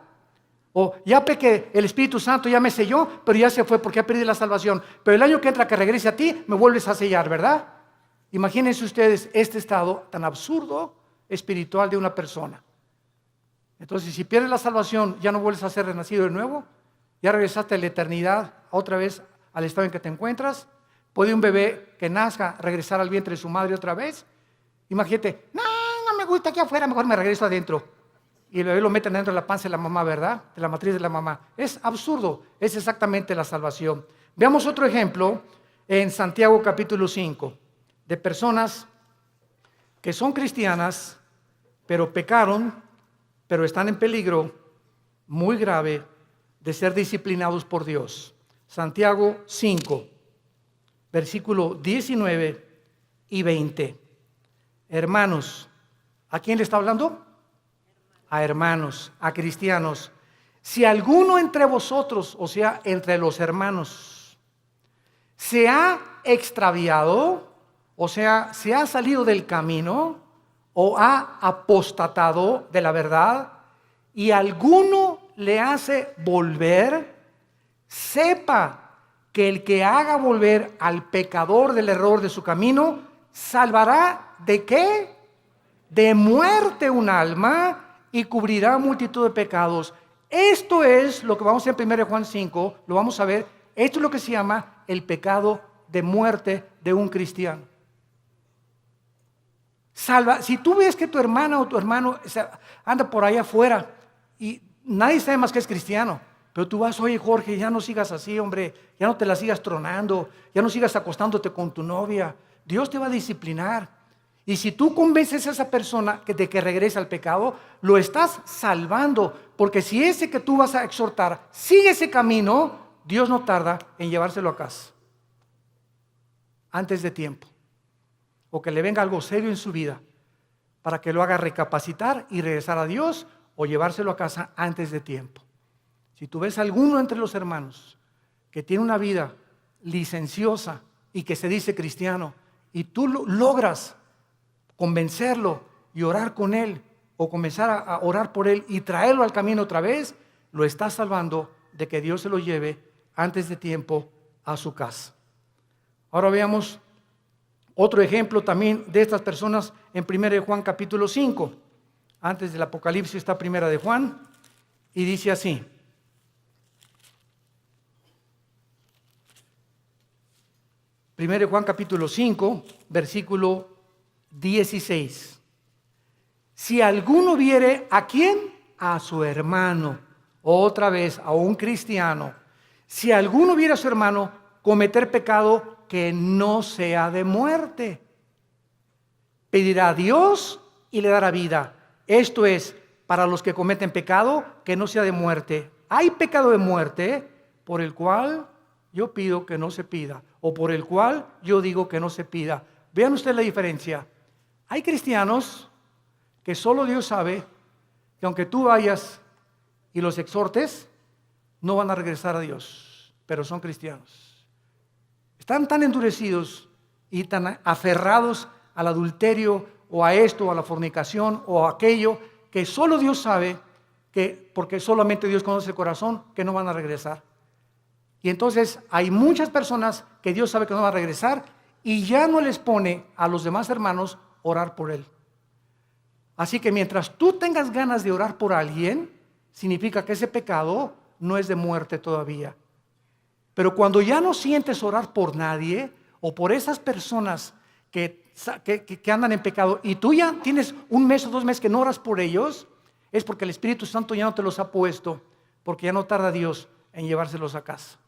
[SPEAKER 1] O ya pequé, el Espíritu Santo ya me selló, pero ya se fue porque ya perdí la salvación, pero el año que entra que regrese a ti, me vuelves a sellar, ¿verdad? Imagínense ustedes este estado tan absurdo espiritual de una persona. Entonces, si pierdes la salvación, ya no vuelves a ser renacido de nuevo, ya regresaste a la eternidad, otra vez al estado en que te encuentras. ¿Puede un bebé que nazca regresar al vientre de su madre otra vez? Imagínate, no me gusta aquí afuera, mejor me regreso adentro. Y el bebé lo meten dentro de la panza de la mamá, ¿verdad? De la matriz de la mamá. Es absurdo, es exactamente la salvación. Veamos otro ejemplo en Santiago capítulo 5, de personas que son cristianas, pero pecaron, pero están en peligro muy grave de ser disciplinados por Dios. Santiago 5, versículo 19 y 20. Hermanos, ¿a quién le está hablando? A hermanos, a cristianos. Si alguno entre vosotros, o sea, entre los hermanos, se ha extraviado, o sea, se ha salido del camino, o ha apostatado de la verdad, y alguno le hace volver, sepa que el que haga volver al pecador del error de su camino, salvará ¿de qué? De muerte un alma y cubrirá multitud de pecados. Esto es lo que vamos a ver en 1 Juan 5, lo vamos a ver, esto es lo que se llama el pecado de muerte de un cristiano. Si tú ves que tu hermana o tu hermano anda por ahí afuera y nadie sabe más que es cristiano, pero tú vas, oye Jorge, ya no sigas así, hombre, ya no te la sigas tronando, ya no sigas acostándote con tu novia, Dios te va a disciplinar. Y si tú convences a esa persona de que regrese al pecado, lo estás salvando, porque si ese que tú vas a exhortar sigue ese camino, Dios no tarda en llevárselo a casa antes de tiempo, o que le venga algo serio en su vida para que lo haga recapacitar y regresar a Dios, o llevárselo a casa antes de tiempo. Si tú ves a alguno entre los hermanos que tiene una vida licenciosa y que se dice cristiano, y tú logras convencerlo y orar con él, o comenzar a orar por él y traerlo al camino otra vez, lo estás salvando de que Dios se lo lleve antes de tiempo a su casa. Ahora veamos otro ejemplo también de estas personas en 1 Juan capítulo 5. Antes del Apocalipsis está 1 Juan y dice así. Primero Juan capítulo 5, versículo 16. Si alguno viere, ¿a quién? A su hermano, otra vez a un cristiano. Si alguno viere a su hermano cometer pecado que no sea de muerte, pedirá a Dios y le dará vida. Esto es, para los que cometen pecado que no sea de muerte. Hay pecado de muerte por el cual yo pido que no se pida, o por el cual yo digo que no se pida. Vean ustedes la diferencia. Hay cristianos que solo Dios sabe que aunque tú vayas y los exhortes, no van a regresar a Dios, pero son cristianos. Están tan endurecidos y tan aferrados al adulterio o a esto, o a la fornicación o a aquello, que solo Dios sabe, que porque solamente Dios conoce el corazón, que no van a regresar. Y entonces hay muchas personas que Dios sabe que no van a regresar y ya no les pone a los demás hermanos orar por él. Así que mientras tú tengas ganas de orar por alguien, significa que ese pecado no es de muerte todavía. Pero cuando ya no sientes orar por nadie o por esas personas que andan en pecado y tú ya tienes un mes o 2 meses que no oras por ellos, es porque el Espíritu Santo ya no te los ha puesto, porque ya no tarda Dios en llevárselos a casa.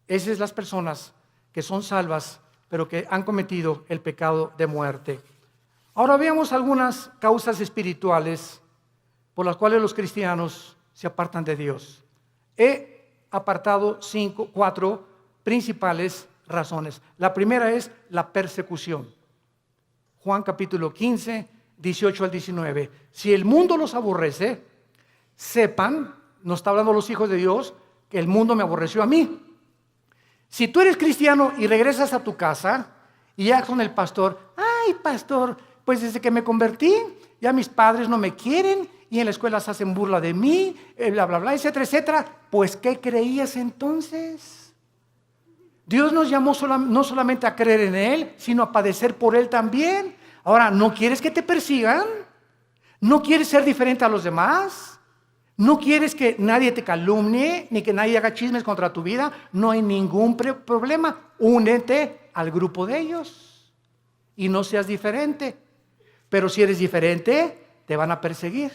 [SPEAKER 1] Esas son las personas que son salvas, pero que han cometido el pecado de muerte. Ahora veamos algunas causas espirituales por las cuales los cristianos se apartan de Dios. He apartado 4 principales razones. La primera es la persecución. Juan capítulo 15, 18 al 19. Si el mundo los aborrece, sepan nos está hablando los hijos de Dios, que el mundo me aborreció a mí. Si tú eres cristiano y regresas a tu casa y ya con el pastor, ay pastor, pues desde que me convertí, ya mis padres no me quieren y en la escuela se hacen burla de mí, bla, bla, bla, etcétera, etcétera. Pues, ¿qué creías entonces? Dios nos llamó no solamente a creer en Él, sino a padecer por Él también. Ahora, ¿no quieres que te persigan? ¿No quieres ser diferente a los demás? ¿No quieres que nadie te calumnie, ni que nadie haga chismes contra tu vida? No hay ningún problema. Únete al grupo de ellos y no seas diferente. Pero si eres diferente, te van a perseguir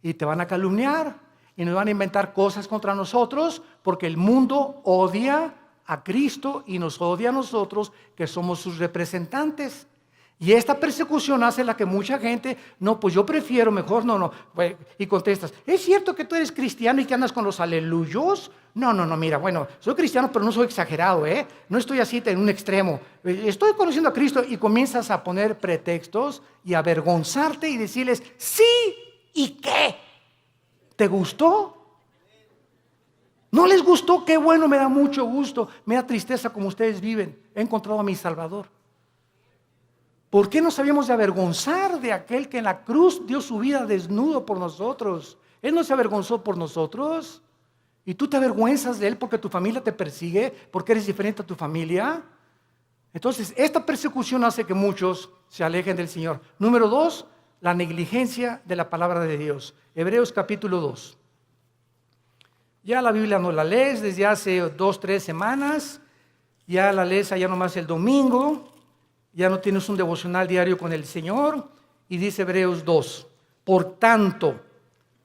[SPEAKER 1] y te van a calumniar y nos van a inventar cosas contra nosotros, porque el mundo odia a Cristo y nos odia a nosotros, que somos sus representantes. Y esta persecución hace la que mucha gente, no, pues yo prefiero mejor, no, y contestas, ¿es cierto que tú eres cristiano y que andas con los aleluyos? No, mira, bueno, soy cristiano pero no soy exagerado, no estoy así en un extremo, estoy conociendo a Cristo, y comienzas a poner pretextos y a avergonzarte y decirles, sí, ¿y qué? ¿Te gustó? ¿No les gustó? Qué bueno, me da mucho gusto, me da tristeza como ustedes viven, he encontrado a mi Salvador. ¿Por qué nos habíamos de avergonzar de aquel que en la cruz dio su vida desnudo por nosotros? Él no se avergonzó por nosotros. ¿Y tú te avergüenzas de Él porque tu familia te persigue? ¿Porque eres diferente a tu familia? Entonces, esta persecución hace que muchos se alejen del Señor. Número 2, la negligencia de la palabra de Dios. Hebreos capítulo 2. Ya la Biblia no la lees desde hace 2, 3 semanas. Ya la lees allá nomás el domingo. Ya no tienes un devocional diario con el Señor. Y dice Hebreos 2, por tanto,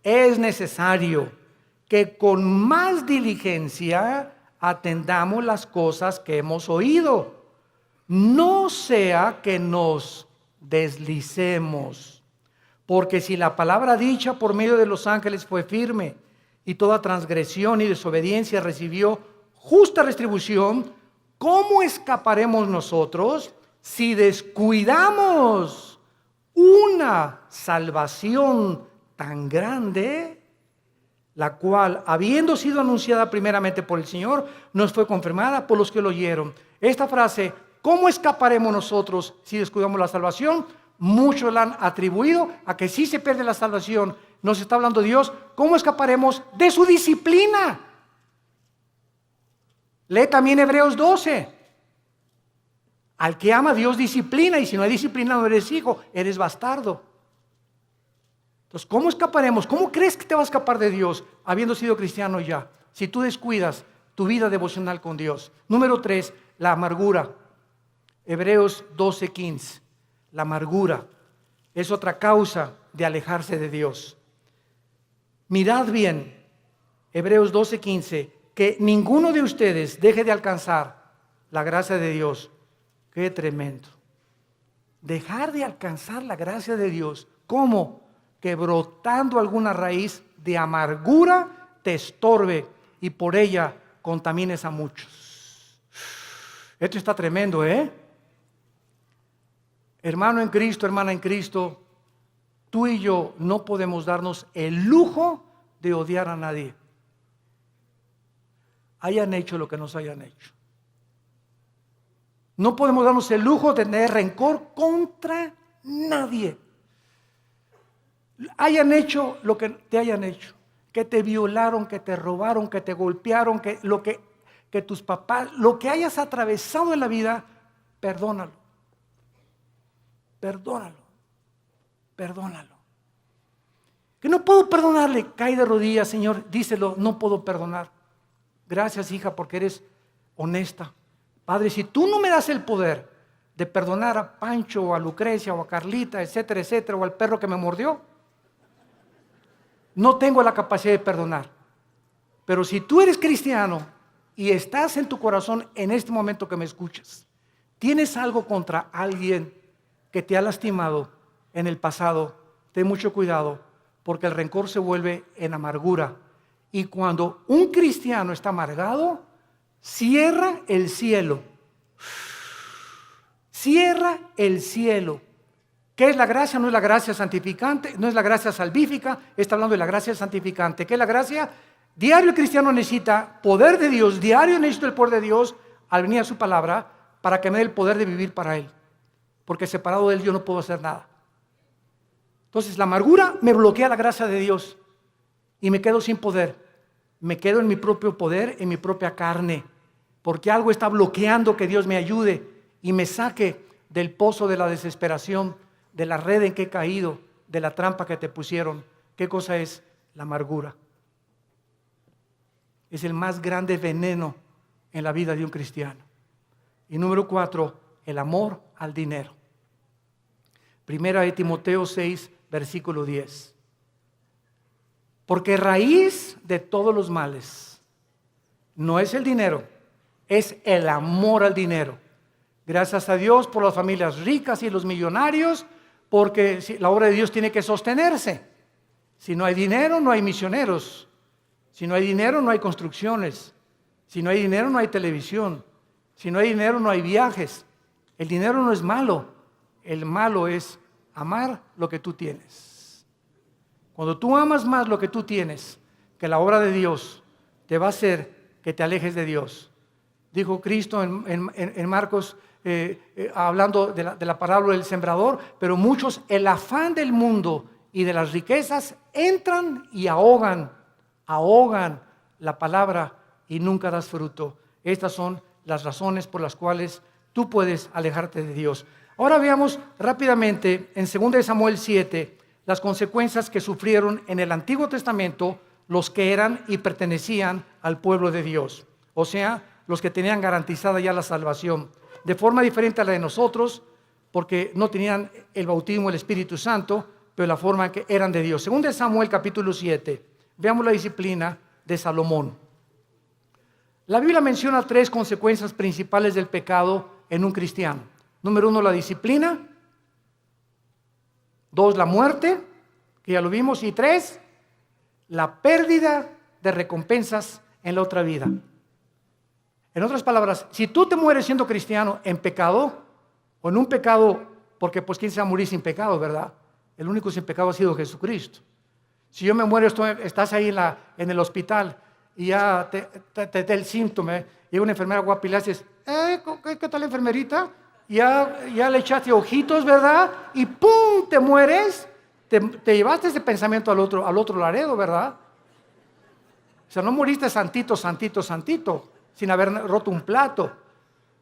[SPEAKER 1] es necesario que con más diligencia atendamos las cosas que hemos oído. No sea que nos deslicemos. Porque si la palabra dicha por medio de los ángeles fue firme, y toda transgresión y desobediencia recibió justa retribución, ¿cómo escaparemos nosotros si descuidamos una salvación tan grande, la cual, habiendo sido anunciada primeramente por el Señor, nos fue confirmada por los que lo oyeron? Esta frase, ¿cómo escaparemos nosotros si descuidamos la salvación? Muchos la han atribuido a que si se pierde la salvación, nos está hablando Dios, ¿cómo escaparemos de su disciplina? Lee también Hebreos 12. Al que ama, Dios disciplina, y si no hay disciplina no eres hijo, eres bastardo. Entonces, ¿cómo escaparemos? ¿Cómo crees que te va a escapar de Dios habiendo sido cristiano ya? Si tú descuidas tu vida devocional con Dios. Número 3, la amargura. Hebreos 12:15. La amargura es otra causa de alejarse de Dios. Mirad bien, Hebreos 12:15, que ninguno de ustedes deje de alcanzar la gracia de Dios. Qué tremendo. Dejar de alcanzar la gracia de Dios. ¿Cómo? Que brotando alguna raíz de amargura te estorbe y por ella contamines a muchos. Esto está tremendo, Hermano en Cristo, hermana en Cristo, tú y yo no podemos darnos el lujo de odiar a nadie. Hayan hecho lo que nos hayan hecho. No podemos darnos el lujo de tener rencor contra nadie. Hayan hecho lo que te hayan hecho, que te violaron, que te robaron, que te golpearon, que tus papás, lo que hayas atravesado en la vida, perdónalo. Perdónalo. Perdónalo. Que no puedo perdonarle, cae de rodillas, Señor, díselo, no puedo perdonar. Gracias, hija, porque eres honesta. Padre, si tú no me das el poder de perdonar a Pancho o a Lucrecia o a Carlita, etcétera, etcétera, o al perro que me mordió, no tengo la capacidad de perdonar. Pero si tú eres cristiano y estás en tu corazón en este momento que me escuchas, tienes algo contra alguien que te ha lastimado en el pasado, ten mucho cuidado, porque el rencor se vuelve en amargura. Y cuando un cristiano está amargado, cierra el cielo. Cierra el cielo. ¿Qué es la gracia? No es la gracia santificante, no es la gracia salvífica, está hablando de la gracia santificante. ¿Qué es la gracia? Diario el cristiano necesita poder de Dios, diario necesito el poder de Dios al venir a su palabra para que me dé el poder de vivir para Él. Porque separado de Él yo no puedo hacer nada. Entonces la amargura me bloquea la gracia de Dios y me quedo sin poder. Me quedo en mi propio poder, en mi propia carne, porque algo está bloqueando que Dios me ayude y me saque del pozo de la desesperación, de la red en que he caído, de la trampa que te pusieron. ¿Qué cosa es? La amargura. Es el más grande veneno en la vida de un cristiano. Y número 4, el amor al dinero. Primera de Timoteo 6, versículo 10. Porque raíz de todos los males no es el dinero, es el amor al dinero. Gracias a Dios por las familias ricas y los millonarios, porque la obra de Dios tiene que sostenerse. Si no hay dinero, no hay misioneros. Si no hay dinero, no hay construcciones. Si no hay dinero, no hay televisión. Si no hay dinero, no hay viajes. El dinero no es malo. El malo es amar lo que tú tienes. Cuando tú amas más lo que tú tienes que la obra de Dios, te va a hacer que te alejes de Dios. Dijo Cristo en Marcos, hablando de la parábola del sembrador, pero muchos, el afán del mundo y de las riquezas entran y ahogan la palabra y nunca das fruto. Estas son las razones por las cuales tú puedes alejarte de Dios. Ahora veamos rápidamente en 2 Samuel 7 las consecuencias que sufrieron en el Antiguo Testamento los que eran y pertenecían al pueblo de Dios. O sea, los que tenían garantizada ya la salvación. De forma diferente a la de nosotros, porque no tenían el bautismo del Espíritu Santo, pero la forma en que eran de Dios. 2 Samuel capítulo 7, veamos la disciplina de Salomón. La Biblia menciona 3 consecuencias principales del pecado en un cristiano. Número 1, la disciplina. 2, la muerte, que ya lo vimos. Y 3, la pérdida de recompensas en la otra vida. En otras palabras, si tú te mueres siendo cristiano en pecado, o en un pecado, porque pues quién se va a morir sin pecado, ¿verdad? El único sin pecado ha sido Jesucristo. Si yo me muero, estás ahí en el hospital y ya te da el síntoma, y una enfermera guapa y le haces, ¿qué tal, enfermerita? Ya le echaste ojitos, ¿verdad? Y ¡pum! Te mueres. Te llevaste ese pensamiento al otro laredo, ¿verdad? O sea, no moriste santito, sin haber roto un plato.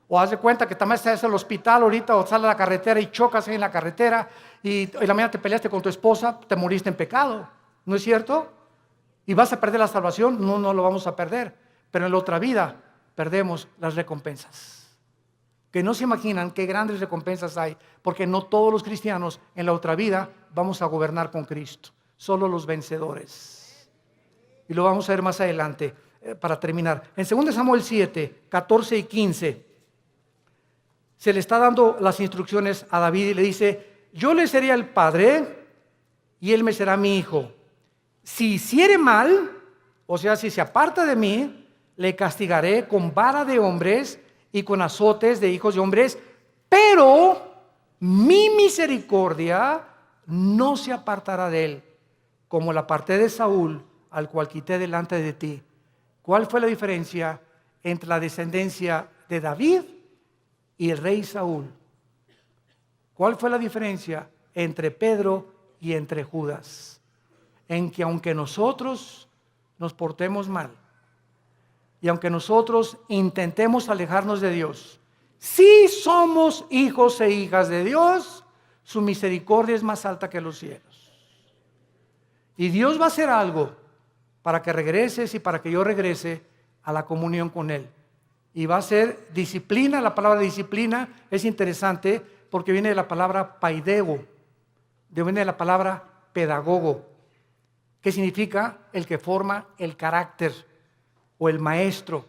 [SPEAKER 1] O haz de cuenta que también estás en el hospital ahorita, o sales a la carretera y chocas ahí en la carretera, y la mañana te peleaste con tu esposa, te moriste en pecado. ¿No es cierto? ¿Y vas a perder la salvación? No lo vamos a perder. Pero en la otra vida perdemos las recompensas. Que no se imaginan qué grandes recompensas hay, porque no todos los cristianos en la otra vida vamos a gobernar con Cristo. Solo los vencedores. Y lo vamos a ver más adelante para terminar. En 2 Samuel 7, 14 y 15, se le está dando las instrucciones a David y le dice, yo le seré el padre y él me será mi hijo. Si hiciere mal, o sea, si se aparta de mí, le castigaré con vara de hombres y con azotes de hijos de hombres, pero mi misericordia no se apartará de él, como la aparté de Saúl, al cual quité delante de ti. ¿Cuál fue la diferencia entre la descendencia de David y el rey Saúl? ¿Cuál fue la diferencia entre Pedro y entre Judas? En que aunque nosotros nos portemos mal, y aunque nosotros intentemos alejarnos de Dios, si somos hijos e hijas de Dios, su misericordia es más alta que los cielos. Y Dios va a hacer algo para que regreses y para que yo regrese a la comunión con Él. Y va a ser disciplina. La palabra disciplina es interesante porque viene de la palabra paidego, viene de la palabra pedagogo, que significa el que forma el carácter o el maestro.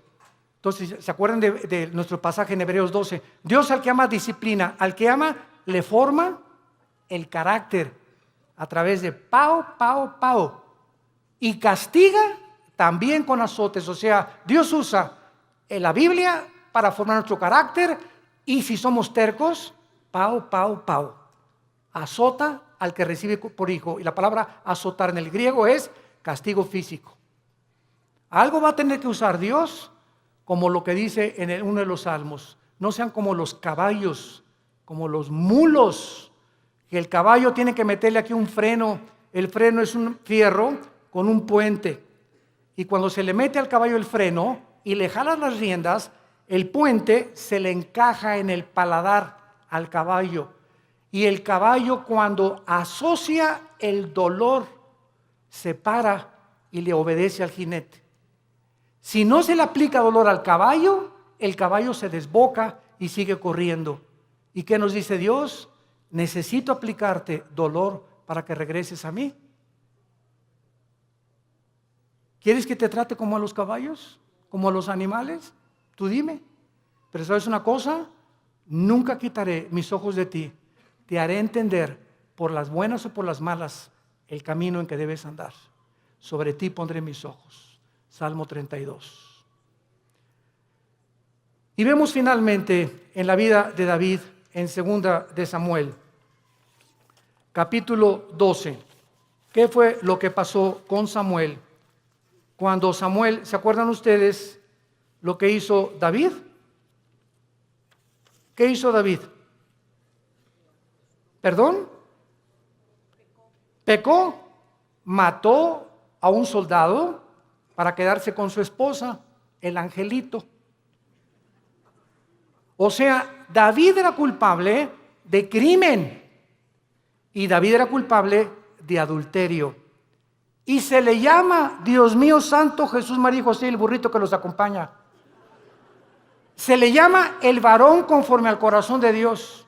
[SPEAKER 1] Entonces, ¿se acuerdan de nuestro pasaje en Hebreos 12? Dios al que ama disciplina, al que ama le forma el carácter a través de pao. Y castiga también con azotes. O sea, Dios usa la Biblia para formar nuestro carácter, y si somos tercos, pao. azota al que recibe por hijo. Y la palabra azotar en el griego es castigo físico. Algo va a tener que usar Dios, como lo que dice en uno de los salmos. No sean como los caballos, como los mulos, que el caballo tiene que meterle aquí un freno. El freno es un fierro con un puente. Y cuando se le mete al caballo el freno y le jalas las riendas, el puente se le encaja en el paladar al caballo. Y el caballo, cuando asocia el dolor, se para y le obedece al jinete. Si no se le aplica dolor al caballo, el caballo se desboca y sigue corriendo. ¿Y qué nos dice Dios? Necesito aplicarte dolor para que regreses a mí. ¿Quieres que te trate como a los caballos? ¿Como a los animales? Tú dime. Pero ¿sabes una cosa? Nunca quitaré mis ojos de ti. Te haré entender, por las buenas o por las malas, el camino en que debes andar. Sobre ti pondré mis ojos. Salmo 32. Y vemos finalmente en la vida de David, en 2 de Samuel, capítulo 12. ¿Qué fue lo que pasó con Samuel? Cuando Samuel, ¿se acuerdan ustedes lo que hizo David? ¿Qué hizo David? ¿Perdón? Pecó, mató a un soldado para quedarse con su esposa, el angelito. O sea, David era culpable de crimen y David era culpable de adulterio. Y se le llama, Dios mío santo, Jesús, María y José, el burrito que los acompaña. Se le llama el varón conforme al corazón de Dios.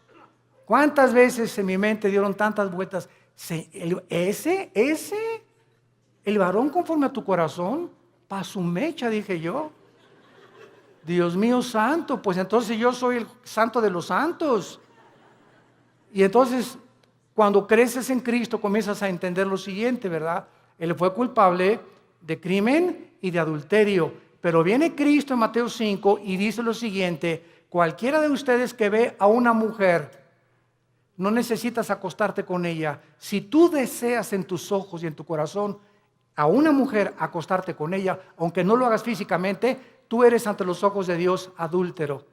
[SPEAKER 1] ¿Cuántas veces en mi mente dieron tantas vueltas? El varón conforme a tu corazón, pa' su mecha, dije yo. Dios mío santo, pues entonces yo soy el santo de los santos. Y entonces, cuando creces en Cristo, comienzas a entender lo siguiente, ¿verdad? Él fue culpable de crimen y de adulterio. Pero viene Cristo en Mateo 5 y dice lo siguiente: cualquiera de ustedes que ve a una mujer, no necesitas acostarte con ella. Si tú deseas en tus ojos y en tu corazón a una mujer acostarte con ella, aunque no lo hagas físicamente, tú eres ante los ojos de Dios adúltero.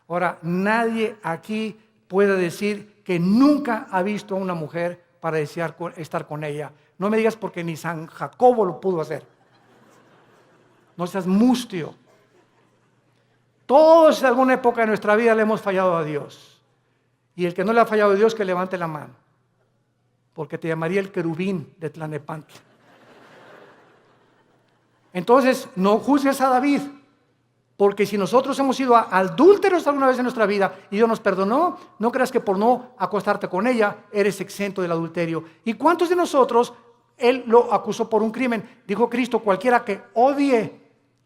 [SPEAKER 1] Ahora, nadie aquí puede decir que nunca ha visto a una mujer para desear estar con ella. No me digas porque ni San Jacobo lo pudo hacer. No seas mustio. Todos en alguna época de nuestra vida le hemos fallado a Dios. Y el que no le ha fallado a Dios, que levante la mano. Porque te llamaría el querubín de Tlanepantla. Entonces, no juzgues a David. Porque si nosotros hemos sido adúlteros alguna vez en nuestra vida y Dios nos perdonó, no creas que por no acostarte con ella eres exento del adulterio. ¿Y cuántos de nosotros Él lo acusó por un crimen? Dijo Cristo: cualquiera que odie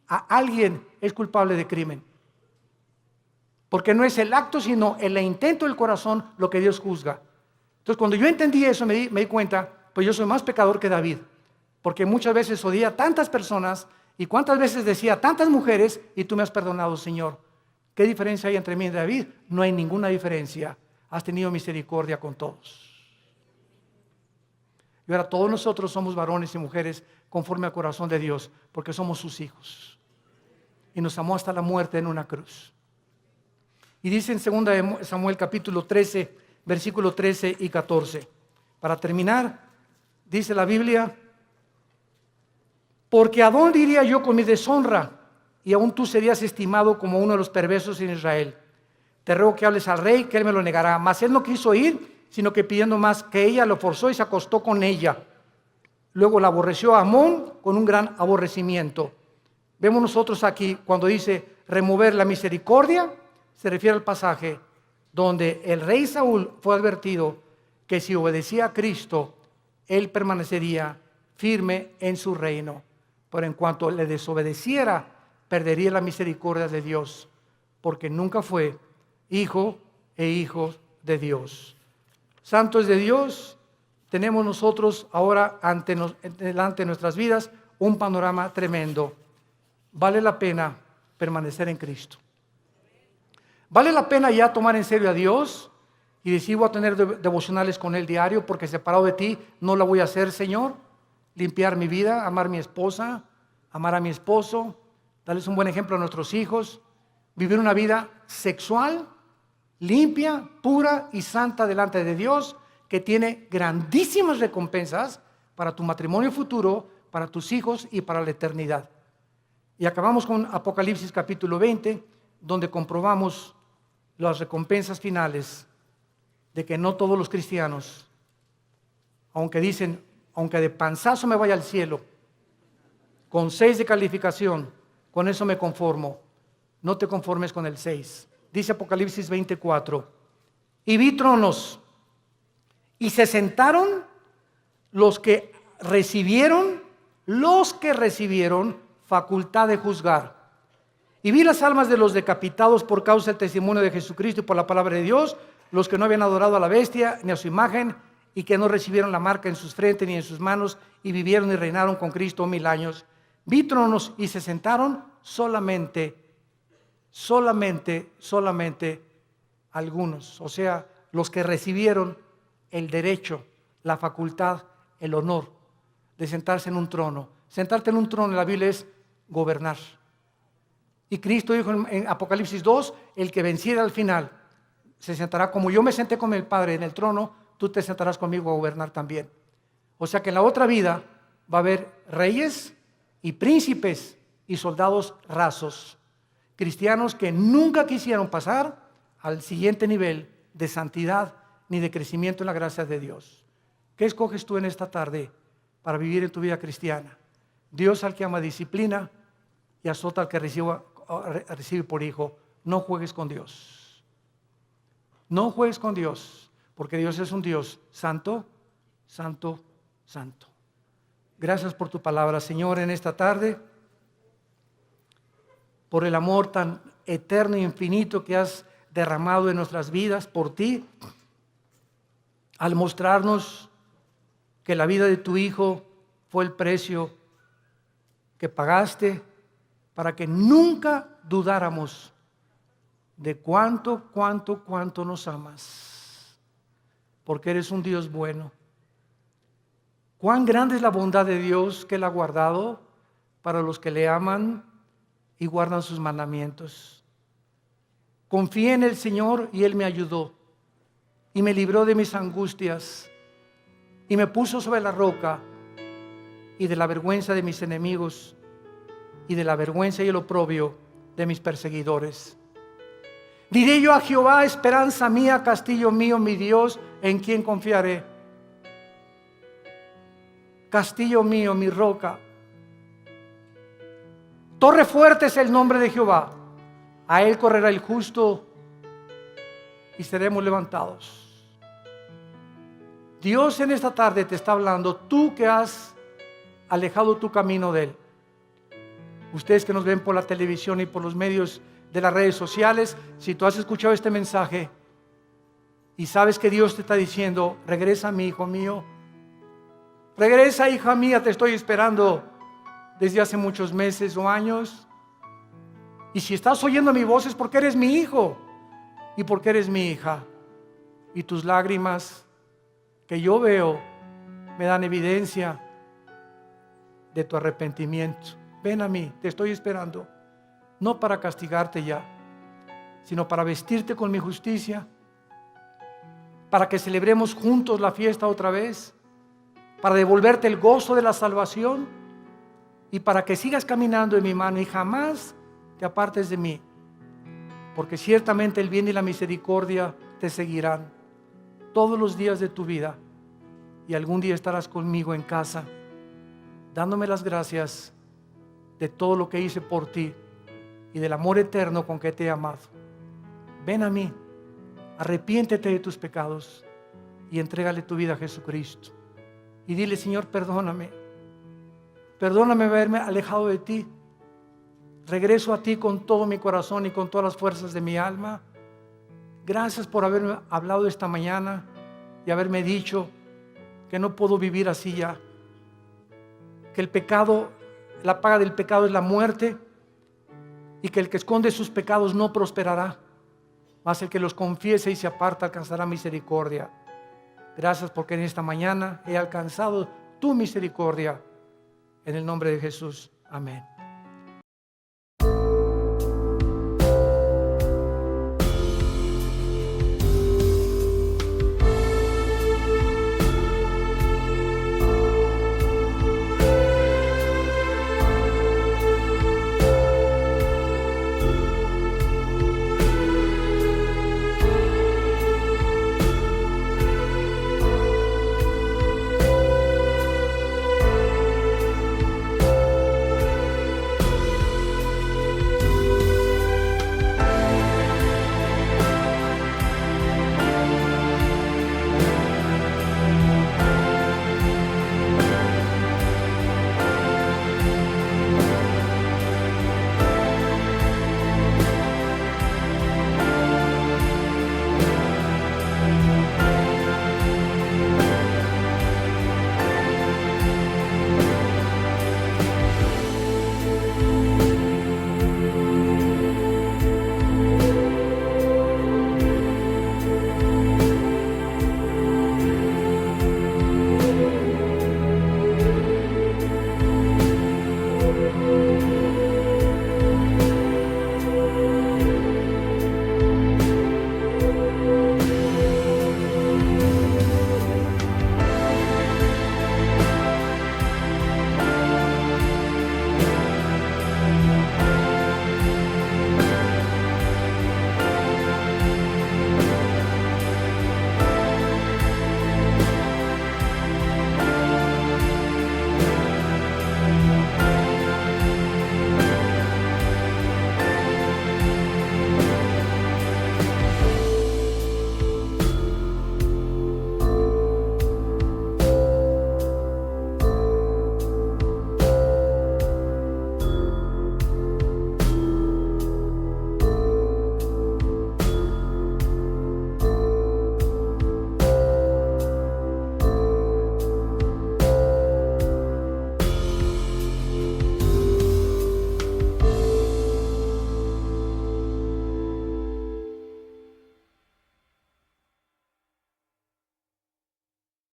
[SPEAKER 1] a alguien es culpable de crimen. Porque no es el acto, sino el intento del corazón lo que Dios juzga. Entonces, cuando yo entendí eso, me di cuenta, pues yo soy más pecador que David. Porque muchas veces odié a tantas personas y cuántas veces decía a tantas mujeres, y tú me has perdonado, Señor. ¿Qué diferencia hay entre mí y David? No hay ninguna diferencia. Has tenido misericordia con todos. Y ahora todos nosotros somos varones y mujeres conforme al corazón de Dios, porque somos sus hijos. Y nos amó hasta la muerte en una cruz. Y dice en 2 Samuel capítulo 13, versículo 13 y 14. Para terminar, dice la Biblia: porque ¿a dónde iría yo con mi deshonra? Y aún tú serías estimado como uno de los perversos en Israel. Te ruego que hables al rey, que él me lo negará. Mas él no quiso ir, sino que pidiendo más, que ella lo forzó y se acostó con ella. Luego la aborreció a Amón con un gran aborrecimiento. Vemos nosotros aquí, cuando dice remover la misericordia, se refiere al pasaje donde el rey Saúl fue advertido que si obedecía a Cristo, él permanecería firme en su reino. Pero en cuanto le desobedeciera, perdería la misericordia de Dios, porque nunca fue hijo de Dios. Santos de Dios, tenemos nosotros ahora delante de nuestras vidas un panorama tremendo. Vale la pena permanecer en Cristo. Vale la pena ya tomar en serio a Dios y decir voy a tener devocionales con Él diario porque separado de ti no la voy a hacer, Señor. Limpiar mi vida, amar a mi esposa, amar a mi esposo, darles un buen ejemplo a nuestros hijos, vivir una vida sexual, limpia, pura y santa delante de Dios, que tiene grandísimas recompensas para tu matrimonio futuro, para tus hijos y para la eternidad. Y acabamos con Apocalipsis capítulo 20, donde comprobamos las recompensas finales de que no todos los cristianos, aunque dicen, aunque de panzazo me vaya al cielo, con 6 de calificación, con eso me conformo. No te conformes con el 6. Dice Apocalipsis 24, y vi tronos, y se sentaron los que recibieron facultad de juzgar. Y vi las almas de los decapitados por causa del testimonio de Jesucristo y por la palabra de Dios, los que no habían adorado a la bestia ni a su imagen, y que no recibieron la marca en sus frentes ni en sus manos, y vivieron y reinaron con Cristo 1000 años. Vi tronos y se sentaron solamente algunos, o sea, los que recibieron el derecho, la facultad, el honor de sentarse en un trono. Sentarte en un trono en la Biblia es gobernar. Y Cristo dijo en Apocalipsis 2, el que venciera al final se sentará como yo me senté con el Padre en el trono, tú te sentarás conmigo a gobernar también. O sea que en la otra vida va a haber reyes y príncipes y soldados rasos, cristianos que nunca quisieron pasar al siguiente nivel de santidad ni de crecimiento en la gracia de Dios. ¿Qué escoges tú en esta tarde para vivir en tu vida cristiana? Dios al que ama disciplina y azota al que recibe por hijo. No juegues con Dios. No juegues con Dios, porque Dios es un Dios santo, santo, santo. Gracias por tu palabra, Señor, en esta tarde, por el amor tan eterno e infinito que has derramado en nuestras vidas por ti, al mostrarnos que la vida de tu Hijo fue el precio que pagaste para que nunca dudáramos de cuánto nos amas, porque eres un Dios bueno. Cuán grande es la bondad de Dios que Él ha guardado para los que le aman y guardan sus mandamientos. Confié en el Señor y Él me ayudó y me libró de mis angustias y me puso sobre la roca y de la vergüenza de mis enemigos y de la vergüenza y el oprobio de mis perseguidores. Diré yo a Jehová, esperanza mía, castillo mío, mi Dios, en quien confiaré. Castillo mío, mi roca. Torre fuerte es el nombre de Jehová. A Él correrá el justo y seremos levantados. Dios en esta tarde te está hablando, tú que has alejado tu camino de Él. Ustedes que nos ven por la televisión y por los medios de las redes sociales, si tú has escuchado este mensaje y sabes que Dios te está diciendo, regresa mi hijo mío, regresa hija mía, te estoy esperando desde hace muchos meses o años. Y si estás oyendo mi voz es porque eres mi hijo y porque eres mi hija. Y tus lágrimas que yo veo me dan evidencia de tu arrepentimiento. Ven a mí, te estoy esperando. No para castigarte ya, sino para vestirte con mi justicia, para que celebremos juntos la fiesta otra vez, para devolverte el gozo de la salvación y para que sigas caminando en mi mano y jamás te apartes de mí, porque ciertamente el bien y la misericordia te seguirán todos los días de tu vida y algún día estarás conmigo en casa, dándome las gracias de todo lo que hice por ti y del amor eterno con que te he amado. Ven a mí, arrepiéntete de tus pecados y entrégale tu vida a Jesucristo. Y dile, Señor, perdóname haberme alejado de ti. Regreso a ti con todo mi corazón y con todas las fuerzas de mi alma. Gracias por haberme hablado esta mañana y haberme dicho que no puedo vivir así ya, que el pecado, la paga del pecado es la muerte y que el que esconde sus pecados no prosperará. mas el que los confiese y se aparta alcanzará misericordia. Gracias porque en esta mañana he alcanzado tu misericordia. En el nombre de Jesús. Amén.